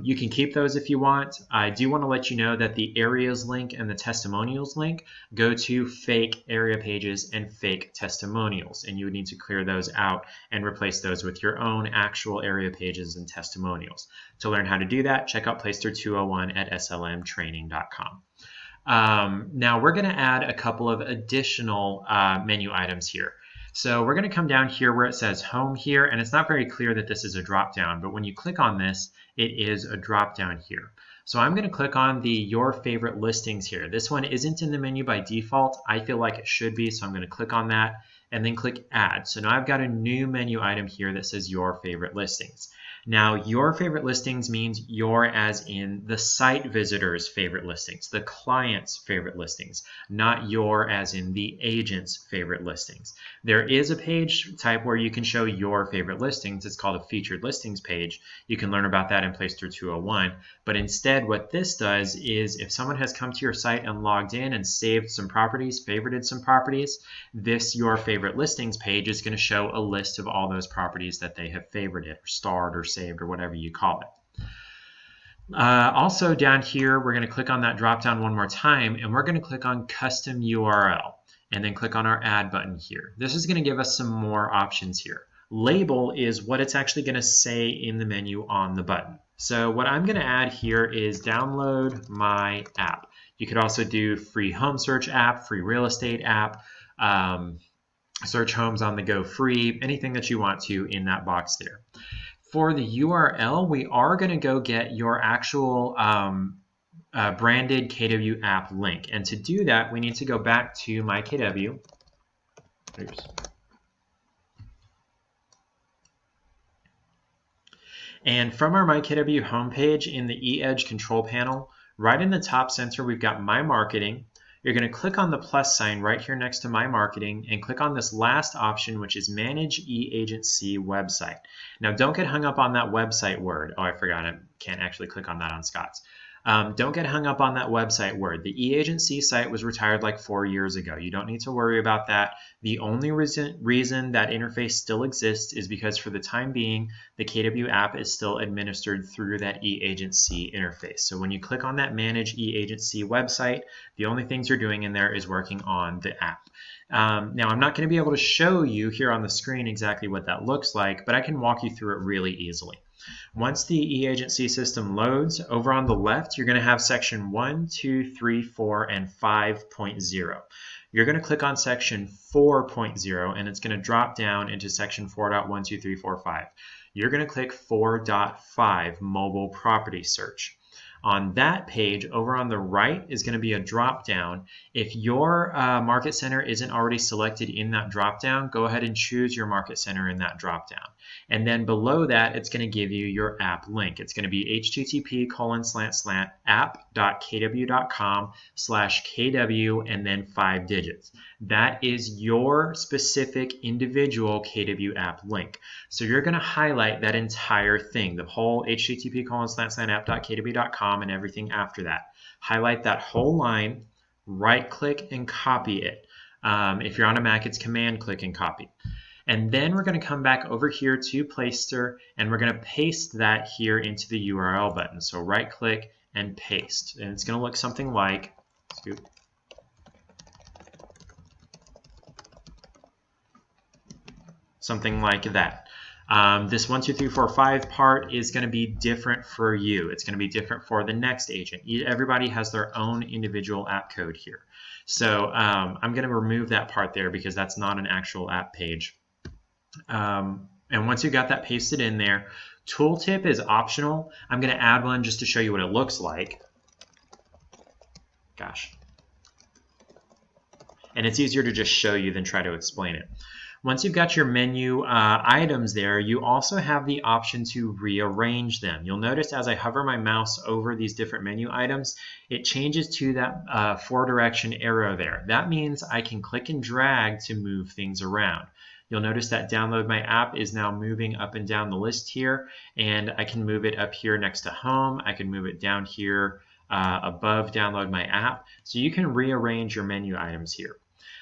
You can keep those if you want. I do want to let you know that the areas link and the testimonials link go to fake area pages and fake testimonials, and you would need to clear those out and replace those with your own actual area pages and testimonials. To learn how to do that, check out Placester 201 at slmtraining.com. Now we're going to add a couple of additional menu items here. So we're going to come down here where it says home here, and it's not very clear that this is a drop down, but when you click on this, it is a drop down here. So I'm going to click on the your favorite listings here. This one isn't in the menu by default. I feel like it should be, so I'm going to click on that and then click add. So now I've got a new menu item here that says your favorite listings. Now, your favorite listings means your as in the site visitor's favorite listings, the client's favorite listings, not your as in the agent's favorite listings. There is a page type where you can show your favorite listings. It's called a featured listings page. You can learn about that in Placester 201. But instead, what this does is if someone has come to your site and logged in and saved some properties, favorited some properties, this your favorite listings page is going to show a list of all those properties that they have favorited or starred or saved or whatever you call it. Also down here, we're going to click on that drop down one more time, and we're going to click on custom URL and then click on our add button here. This is going to give us some more options here. Label is what it's actually going to say in the menu on the button. So what I'm going to add here is download my app. You could also do free home search app, free real estate app, search homes on the go free, anything that you want to in that box there. For the URL, we are going to go get your actual branded KW app link. And to do that, we need to go back to my KW. Oops. And from our MyKW homepage in the eEdge control panel, right in the top center, we've got My Marketing. you're going to click on the plus sign right here next to My Marketing and click on this last option, which is Manage eAgency Website. Now, don't get hung up on that website word. Oh, I forgot. I can't actually click on that on Scott's. Don't get hung up on that website word. The eAgency site was retired like 4 years ago. You don't need to worry about that. The only reason that interface still exists is because for the time being, the KW app is still administered through that eAgency interface. So when you click on that Manage eAgency website, the only things you're doing in there is working on the app. Now, I'm not going to be able to show you here on the screen exactly what that looks like, but I can walk you through it really easily. Once the eAgency system loads, over on the left, you're going to have section 1, 2, 3, 4, and 5.0. You're going to click on section 4.0, and it's going to drop down into section 4.12345. You're going to click 4.5, Mobile Property Search. On that page, over on the right, is going to be a drop-down. If your market center isn't already selected in that drop-down, go ahead and choose your market center in that drop-down. And then below that, it's going to give you your app link. It's going to be http://app.kw.com/kw and then 5 digits. That is your specific individual KW app link. So you're going to highlight that entire thing, the whole http://app.kw.com and everything after that. Highlight that whole line, right-click and copy it. If you're on a Mac, it's command-click and copy. And then we're going to come back over here to Placester, and we're going to paste that here into the URL button. So right-click and paste. And it's going to look something like, something like that. This 1, 2, 3, 4, 5 part is going to be different for you. It's going to be different for the next agent. Everybody has their own individual app code here. So I'm going to remove that part there because that's not an actual app page. And once you got that pasted in there, Tooltip is optional. I'm going to add one just to show you what it looks like. Gosh. And it's easier to just show you than try to explain it. Once you've got your menu items there, you also have the option to rearrange them. You'll notice as I hover my mouse over these different menu items, it changes to that 4-direction arrow there. That means I can click and drag to move things around. You'll notice that Download My App is now moving up and down the list here, and I can move it up here next to Home. I can move it down here above Download My App. So you can rearrange your menu items here.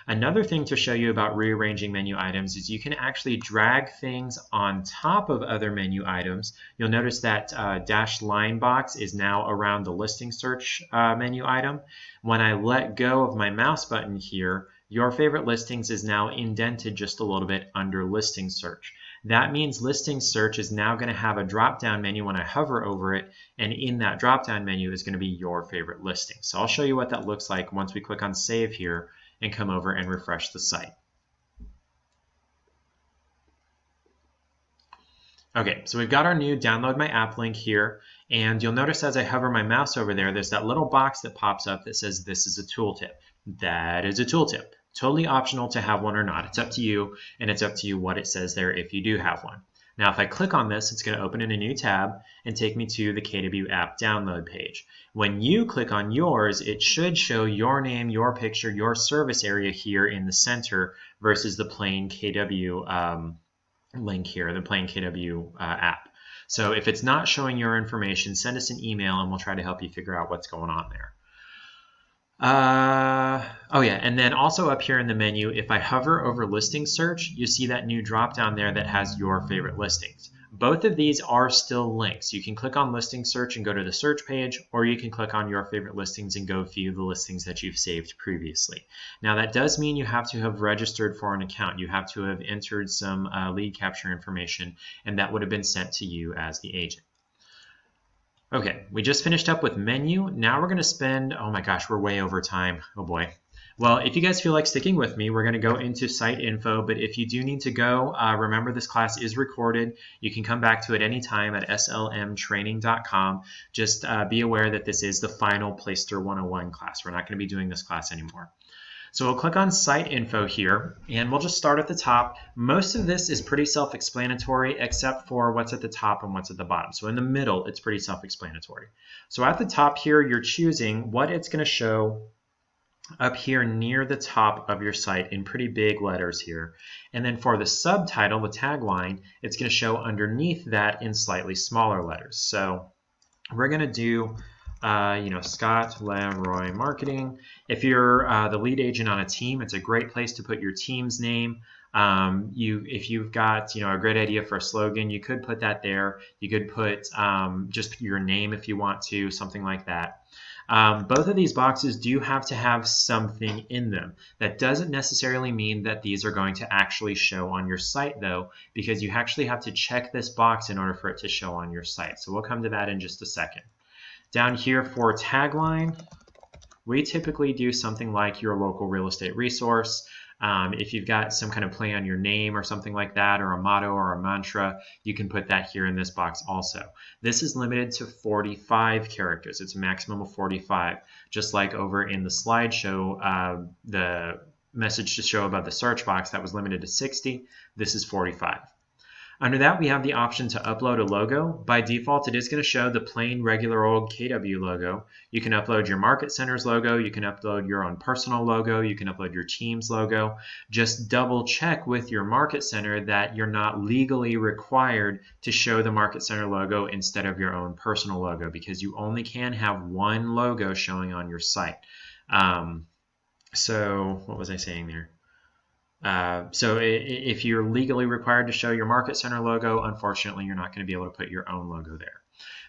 Another thing to show you about rearranging menu items is you can actually drag things on top of other menu items. You'll notice that dashed line box is now around the listing search menu item. When I let go of my mouse button here, your favorite listings is now indented just a little bit under listing search. That means listing search is now going to have a drop-down menu when I hover over it, and in that drop-down menu is going to be your favorite listing. So I'll show you what that looks like once we click on Save here and come over and refresh the site. Okay, so we've got our new Download My App link here, and you'll notice as I hover my mouse over there, there's that little box that pops up that says this is a tooltip. That is a tooltip. Totally optional to have one or not. It's up to you, and it's up to you what it says there if you do have one. Now, if I click on this, it's going to open in a new tab and take me to the KW app download page. When you click on yours, it should show your name, your picture, your service area here in the center versus the plain KW link here, the plain KW app. So if it's not showing your information, send us an email and we'll try to help you figure out what's going on there. Oh yeah, and then also up here in the menu, if I hover over listing search, you see that new drop down there that has your favorite listings. Both of these are still links. You can click on listing search and go to the search page, or you can click on your favorite listings and go view the listings that you've saved previously. Now that does mean you have to have registered for an account. You have to have entered some lead capture information, and that would have been sent to you as the agent. Okay, we just finished up with menu. Now we're going to spend, oh my gosh, we're way over time. Oh boy. Well, if you guys feel like sticking with me, we're going to go into site info, but if you do need to go, remember this class is recorded. You can come back to it anytime at slmtraining.com. Just be aware that this is the final Placester 101 class. We're not going to be doing this class anymore. So we'll click on Site Info here, and we'll just start at the top. Most of this is pretty self-explanatory, except for what's at the top and what's at the bottom. So in the middle, it's pretty self-explanatory. So at the top here, you're choosing what it's going to show up here near the top of your site in pretty big letters here. And then for the subtitle, the tagline, it's going to show underneath that in slightly smaller letters. So we're going to do Scott Leroy Marketing. If you're the lead agent on a team, it's a great place to put your team's name. If you've got a great idea for a slogan, you could put that there. You could put just your name if you want to, something like that. Both of these boxes do have to have something in them. That doesn't necessarily mean that these are going to actually show on your site though, because you actually have to check this box in order for it to show on your site. So we'll come to that in just a second. Down here for tagline, we typically do something like your local real estate resource. If you've got some kind of play on your name or something like that, or a motto or a mantra, you can put that here in this box also. This is limited to 45 characters. It's a maximum of 45. Just like over in the slideshow, the message to show about the search box, that was limited to 60. This is 45. Under that, we have the option to upload a logo. By default, it is going to show the plain, regular old KW logo. You can upload your Market Center's logo. You can upload your own personal logo. You can upload your team's logo. Just double check with your Market Center that you're not legally required to show the Market Center logo instead of your own personal logo, because you only can have one logo showing on your site. So what was I saying there? So if you're legally required to show your Market Center logo, unfortunately, you're not going to be able to put your own logo there.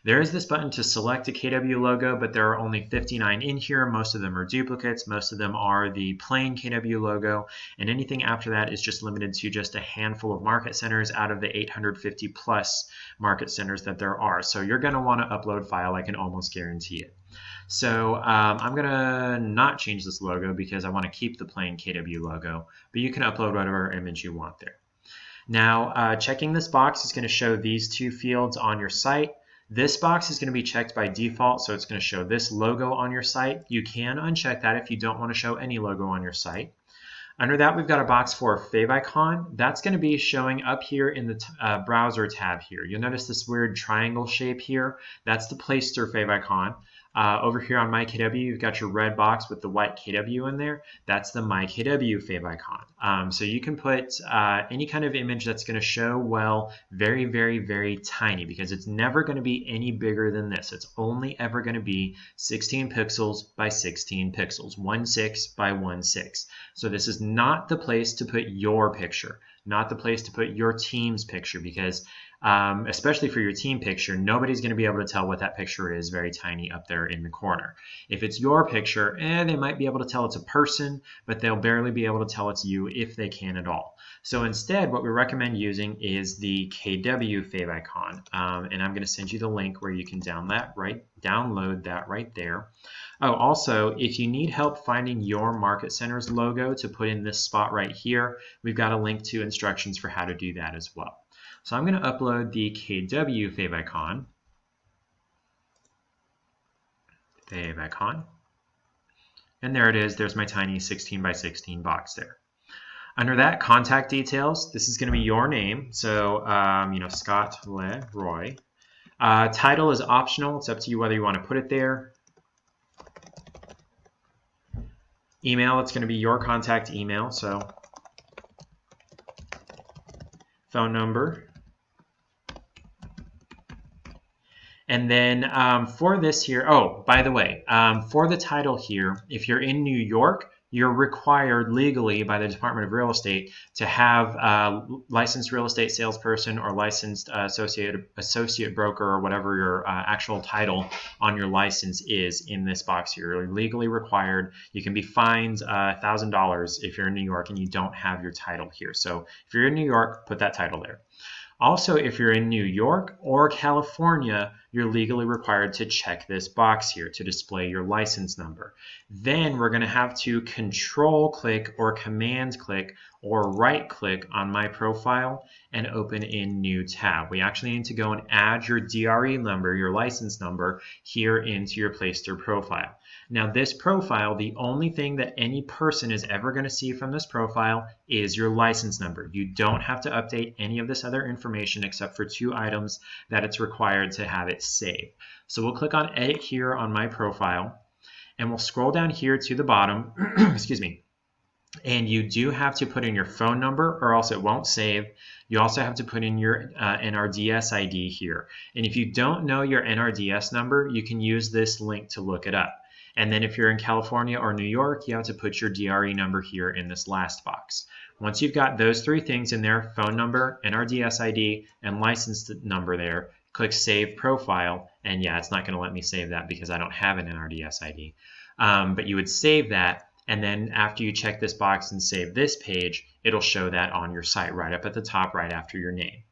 There is this button to select a KW logo, but there are only 59 in here. Most of them are duplicates. Most of them are the plain KW logo, and anything after that is just limited to just a handful of Market Centers out of the 850 plus Market Centers that there are. So you're going to want to upload file. I can almost guarantee it. So I'm going to not change this logo because I want to keep the plain KW logo, but you can upload whatever image you want there. Now, checking this box is going to show these two fields on your site. This box is going to be checked by default, so it's going to show this logo on your site. You can uncheck that if you don't want to show any logo on your site. Under that, we've got a box for favicon. That's going to be showing up here in the browser tab here. You'll notice this weird triangle shape here. That's the Placester favicon. Over here on MyKW, you've got your red box with the white KW in there. That's the MyKW favicon. So you can put any kind of image that's going to show, well, very, very, very tiny, because it's never going to be any bigger than this. It's only ever going to be 16 pixels by 16 pixels, 1.6 by 1.6. So this is not the place to put your picture, not the place to put your team's picture, because especially for your team picture, nobody's going to be able to tell what that picture is very tiny up there in the corner. If it's your picture, they might be able to tell it's a person, but they'll barely be able to tell it's you if they can at all. So instead, what we recommend using is the KW favicon, and I'm going to send you the link where you can download that right there. Oh, also, if you need help finding your Market Center's logo to put in this spot right here, we've got a link to instructions for how to do that as well. So I'm going to upload the KW favicon. And there it is. There's my tiny 16 by 16 box there. Under that, contact details. This is going to be your name. So, Scott Leroy. Title is optional. It's up to you whether you want to put it there. Email, it's going to be your contact email. So, phone number. And then for this here, oh, by the way, for the title here, if you're in New York, you're required legally by the Department of Real Estate to have a licensed real estate salesperson or licensed associate broker or whatever your actual title on your license is in this box here. You're legally required. You can be fined $1,000 if you're in New York and you don't have your title here. So if you're in New York, put that title there. Also, if you're in New York or California, you're legally required to check this box here to display your license number. Then we're going to have to control click or command click or right click on my profile and open in new tab. We actually need to go and add your DRE number, your license number, here into your Placester profile. Now this profile, the only thing that any person is ever going to see from this profile is your license number. You don't have to update any of this other information except for 2 items that it's required to have it saved. So we'll click on edit here on my profile. And we'll scroll down here to the bottom, excuse me, and you do have to put in your phone number or else it won't save. You also have to put in your NRDS ID here. And if you don't know your NRDS number, you can use this link to look it up. And then if you're in California or New York, you have to put your DRE number here in this last box. Once you've got those three things in there, phone number, NRDS ID, and license number there, click Save Profile. And yeah, it's not going to let me save that because I don't have an NRDS ID. But you would save that. And then after you check this box and save this page, it'll show that on your site right up at the top, right after your name.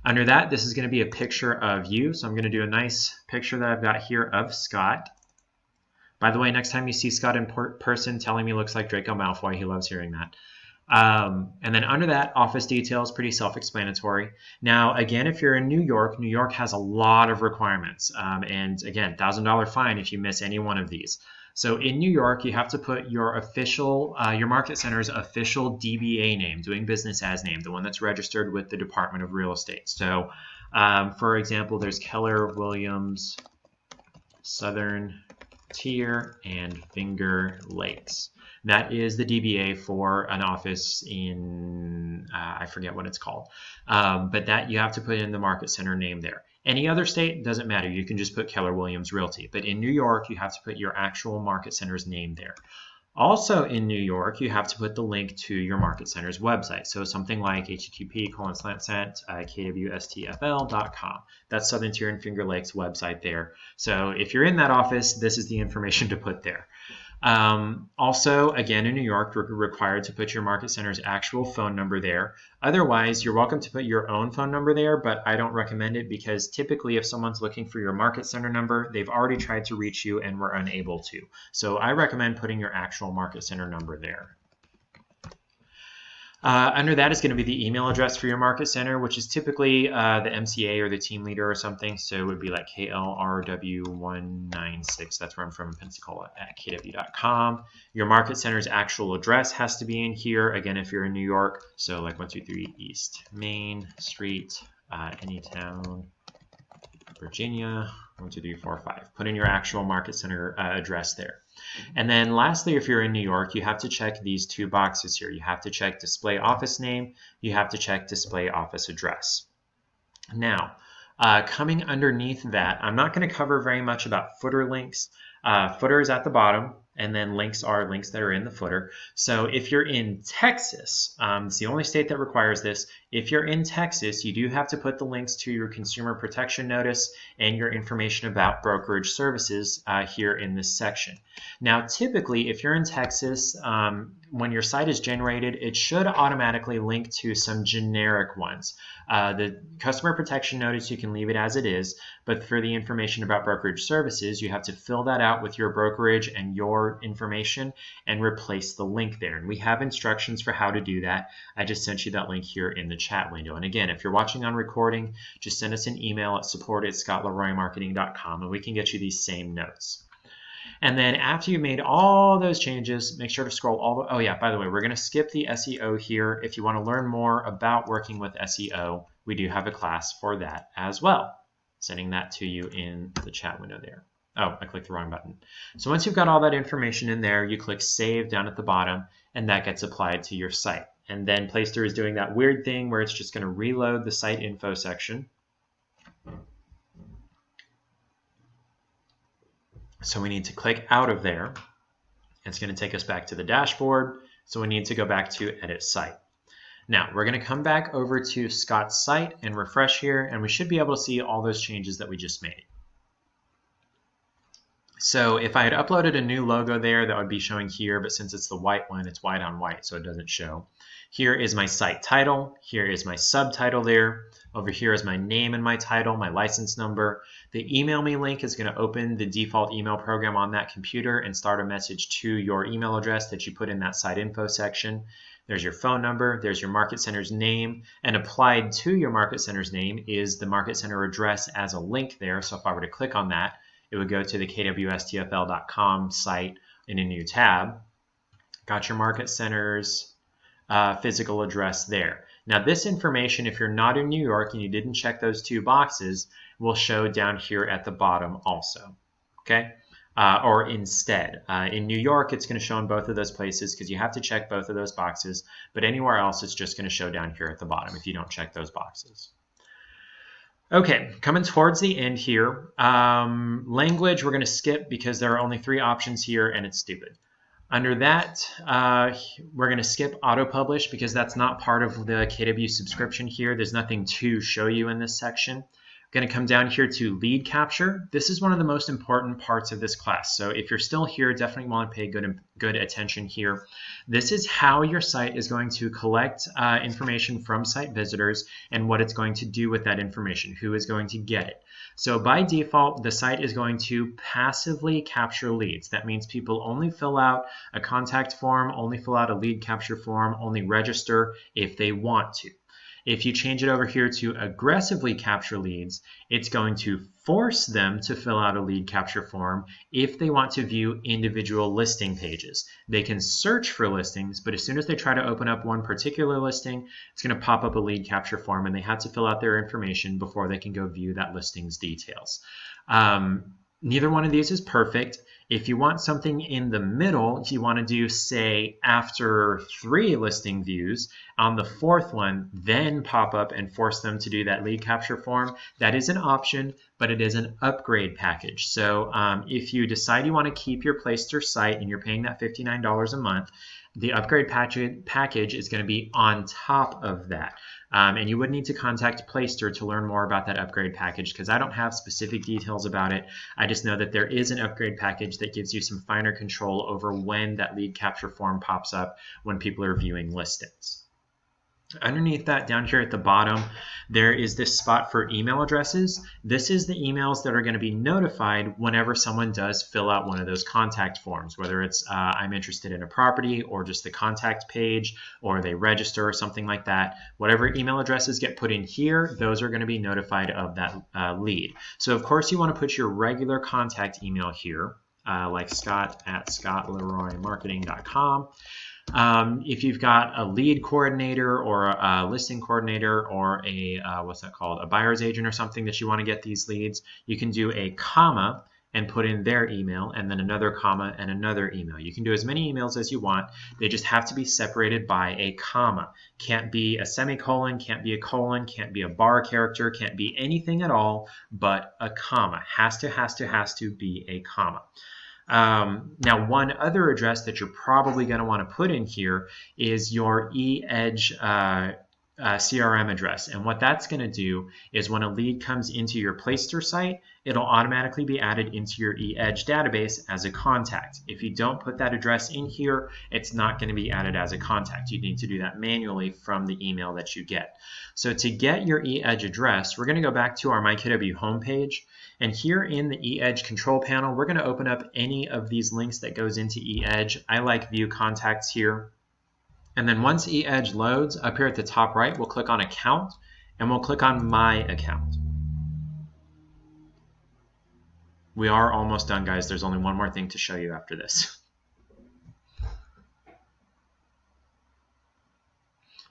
Under that, this is going to be a picture of you. So I'm going to do a nice picture that I've got here of Scott. By the way, next time you see Scott in person, tell him he looks like Draco Malfoy. He loves hearing that. And then under that, office details, pretty self-explanatory. Now, again, if you're in New York, New York has a lot of requirements. And again, $1,000 fine if you miss any one of these. So in New York, you have to put your official, your market center's official DBA name, doing business as name, the one that's registered with the Department of Real Estate. So, for example, there's Keller Williams, Southern Tier, and Finger Lakes. That is the DBA for an office in, I forget what it's called, but that you have to put in the market center name there. Any other state, doesn't matter. You can just put Keller Williams Realty. But in New York, you have to put your actual market center's name there. Also in New York, you have to put the link to your market center's website. So something like http://kwstfl.com. That's Southern Tier and Finger Lakes website there. So if you're in that office, this is the information to put there. Also, again, in New York, you're required to put your market center's actual phone number there. Otherwise, you're welcome to put your own phone number there, but I don't recommend it because typically if someone's looking for your market center number, they've already tried to reach you and were unable to. So I recommend putting your actual market center number there. Under that is going to be the email address for your market center, which is typically the MCA or the team leader or something. So it would be like KLRW196. That's where I'm from in Pensacola at kw.com. Your market center's actual address has to be in here. Again, if you're in New York, so like 123 East Main Street, Anytown, Virginia, 12345. Put in your actual market center address there. And then lastly, if you're in New York, you have to check these two boxes here. You have to check display office name. You have to check display office address. Now, coming underneath that, I'm not going to cover very much about footer links. Footer is at the bottom, and then links are links that are in the footer. So if you're in Texas, it's the only state that requires this. If you're in Texas, you do have to put the links to your consumer protection notice and your information about brokerage services here in this section. Now, typically, if you're in Texas, when your site is generated, it should automatically link to some generic ones. The customer protection notice, you can leave it as it is, but for the information about brokerage services, you have to fill that out with your brokerage and your information and replace the link there. And we have instructions for how to do that. I just sent you that link here in the chat window. And again, if you're watching on recording, just send us an email at support@scottleroymarketing.com and we can get you these same notes. And then after you made all those changes, make sure to scroll all the, oh yeah, by the way, we're going to skip the SEO here. If you want to learn more about working with SEO, we do have a class for that as well. Sending that to you in the chat window there. Oh, I clicked the wrong button. So once you've got all that information in there, you click Save down at the bottom, and that gets applied to your site. And then Placester is doing that weird thing where it's just going to reload the site info section. So we need to click out of there. It's going to take us back to the dashboard. So we need to go back to Edit Site. Now we're going to come back over to Scott's site and refresh here, and we should be able to see all those changes that we just made. So if I had uploaded a new logo there, that would be showing here, but since it's the white one, it's white on white, so it doesn't show. Here is my site title. Here is my subtitle there. Over here is my name and my title, my license number. The email me link is going to open the default email program on that computer and start a message to your email address that you put in that site info section. There's your phone number, there's your market center's name, and applied to your market center's name is the market center address as a link there. So if I were to click on that, it would go to the kwstfl.com site in a new tab. Got your market center's physical address there. Now this information, if you're not in New York and you didn't check those two boxes, will show down here at the bottom also. Okay. or instead. In New York, it's going to show in both of those places because you have to check both of those boxes, but anywhere else, it's just going to show down here at the bottom if you don't check those boxes. Okay, coming towards the end here, language we're going to skip because there are only 3 options here and it's stupid. Under that, we're going to skip auto-publish because that's not part of the KW subscription here. There's nothing to show you in this section. We're going to come down here to lead capture. This is one of the most important parts of this class. So if you're still here, definitely want to pay good attention here. This is how your site is going to collect information from site visitors and what it's going to do with that information, who is going to get it. So by default, the site is going to passively capture leads. That means people only fill out a contact form, only fill out a lead capture form, only register if they want to. If you change it over here to aggressively capture leads, it's going to force them to fill out a lead capture form if they want to view individual listing pages. They can search for listings, but as soon as they try to open up one particular listing, it's going to pop up a lead capture form and they have to fill out their information before they can go view that listing's details. Neither one of these is perfect. If you want something in the middle, if you want to do, say, after 3 listing views, on the 4th one, then pop up and force them to do that lead capture form, that is an option, but it is an upgrade package. So if you decide you want to keep your Placester site and you're paying that $59 a month, the upgrade package is going to be on top of that. And you would need to contact Placester to learn more about that upgrade package because I don't have specific details about it. I just know that there is an upgrade package that gives you some finer control over when that lead capture form pops up when people are viewing listings. Underneath that, down here at the bottom, there is this spot for email addresses. This is the emails that are going to be notified whenever someone does fill out one of those contact forms, whether it's I'm interested in a property or just the contact page or they register or something like that. Whatever email addresses get put in here, those are going to be notified of that lead. So of course you want to put your regular contact email here, like scott@scottleroymarketing.com. If you've got a lead coordinator or a listing coordinator or a a buyer's agent or something that you want to get these leads, you can do a comma and put in their email and then another comma and another email. You can do as many emails as you want. They just have to be separated by a comma. Can't be a semicolon, can't be a colon, can't be a bar character, can't be anything at all but a comma. Has to be a comma. Now, one other address that you're probably going to want to put in here is your Idx CRM address. And what that's going to do is when a lead comes into your Placester site, it'll automatically be added into your Idx database as a contact. If you don't put that address in here, it's not going to be added as a contact. You need to do that manually from the email that you get. So to get your Idx address, we're going to go back to our MyKW homepage. And here in the Idx control panel, we're going to open up any of these links that goes into Idx. I like view contacts here. And then once Idx loads, up here at the top right, we'll click on account and we'll click on my account. We are almost done, guys. There's only one more thing to show you after this.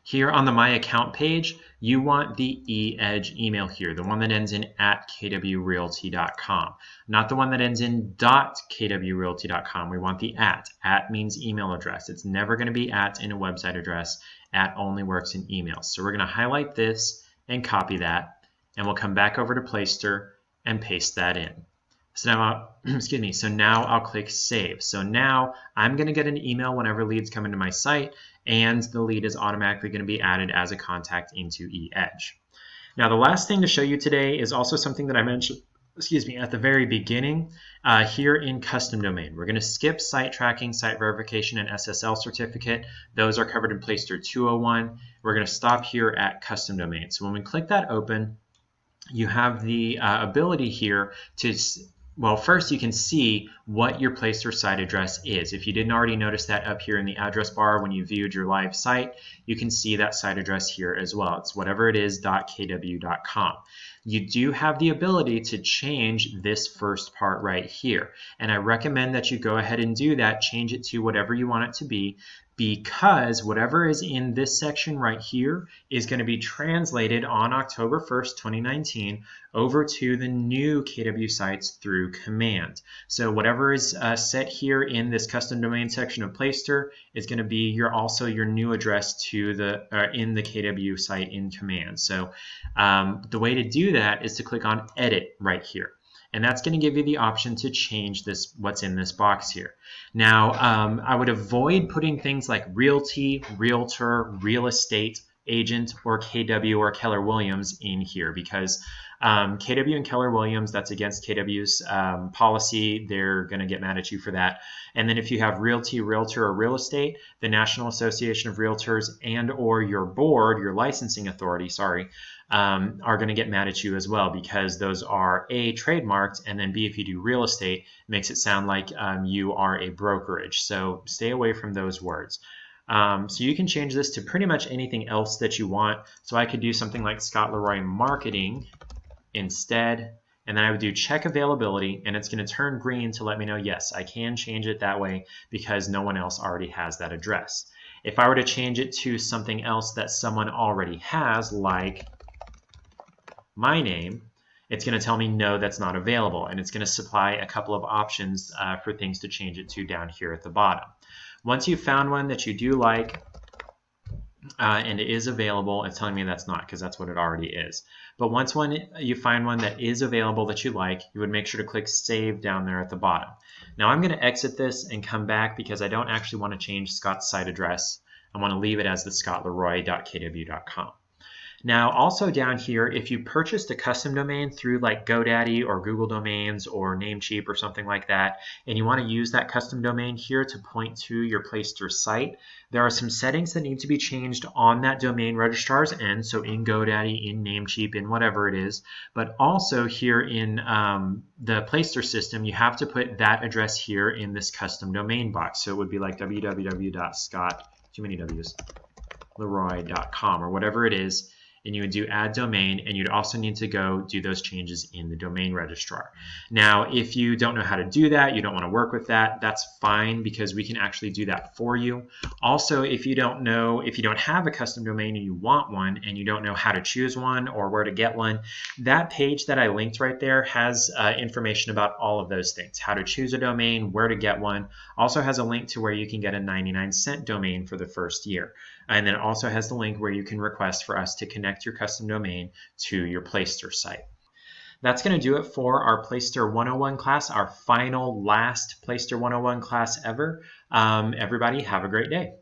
Here on the My Account page, you want the Idx email here, the one that ends in @kwrealty.com, not the one that ends in .kwrealty.com. We want the @. @ means email address. It's never going to be @ in a website address. @ only works in emails. So we're going to highlight this and copy that, and we'll come back over to Placester and paste that in. So now, so now I'll click Save. So now I'm going to get an email whenever leads come into my site, and the lead is automatically going to be added as a contact into Idx. Now, the last thing to show you today is also something that I mentioned, at the very beginning, here in custom domain. We're going to skip site tracking, site verification, and SSL certificate. Those are covered in Placester 201. We're going to stop here at custom domain. So when we click that open, you have the ability here to, well, first you can see what your Placester site address is. If you didn't already notice that up here in the address bar when you viewed your live site, you can see that site address here as well. It's whatever it is, .kw.com. You do have the ability to change this first part right here. And I recommend that you go ahead and do that, change it to whatever you want it to be. because whatever is in this section right here is going to be translated on October 1st, 2019 over to the new KW sites through command. So whatever is set here in this custom domain section of Placester is going to be also your new address to the in the KW site in command. So the way to do that is to click on edit right here. And that's going to give you the option to change what's in this box here. Now, I would avoid putting things like realty, realtor, real estate agent, or KW or Keller Williams in here because KW and Keller Williams, that's against KW's policy. They're going to get mad at you for that. And then if you have realty, realtor, or real estate, the National Association of Realtors and or your board, your licensing authority, are going to get mad at you as well because those are A, trademarked, and then B, if you do real estate, it makes it sound like you are a brokerage. So stay away from those words. So you can change this to pretty much anything else that you want. So I could do something like Scott Leroy Marketing instead, and then I would do check availability, and it's going to turn green to let me know, yes, I can change it that way because no one else already has that address. If I were to change it to something else that someone already has, like my name, it's going to tell me no, that's not available, and it's going to supply a couple of options for things to change it to down here at the bottom. Once you've found one that you do like and it is available, it's telling me that's not because that's what it already is. But once you find one that is available that you like, you would make sure to click Save down there at the bottom. Now I'm going to exit this and come back because I don't actually want to change Scott's site address. I want to leave it as the scottleroy.kw.com. Now, also down here, if you purchased a custom domain through like GoDaddy or Google Domains or Namecheap or something like that, and you want to use that custom domain here to point to your Placester site, there are some settings that need to be changed on that domain registrar's end, so in GoDaddy, in Namecheap, in whatever it is, but also here in the Placester system, you have to put that address here in this custom domain box. So it would be like www.scott.leroy.com or whatever it is. And you would do add domain, and you'd also need to go do those changes in the domain registrar. Now, if you don't know how to do that, you don't want to work with that, that's fine because we can actually do that for you. Also, if you don't have a custom domain and you want one and you don't know how to choose one or where to get one, that page that I linked right there has information about all of those things. How to choose a domain, where to get one. Also has a link to where you can get a 99-cent domain for the first year. And then it also has the link where you can request for us to connect your custom domain to your Placester site. That's going to do it for our Placester 101 class, our last Placester 101 class ever. Everybody have a great day.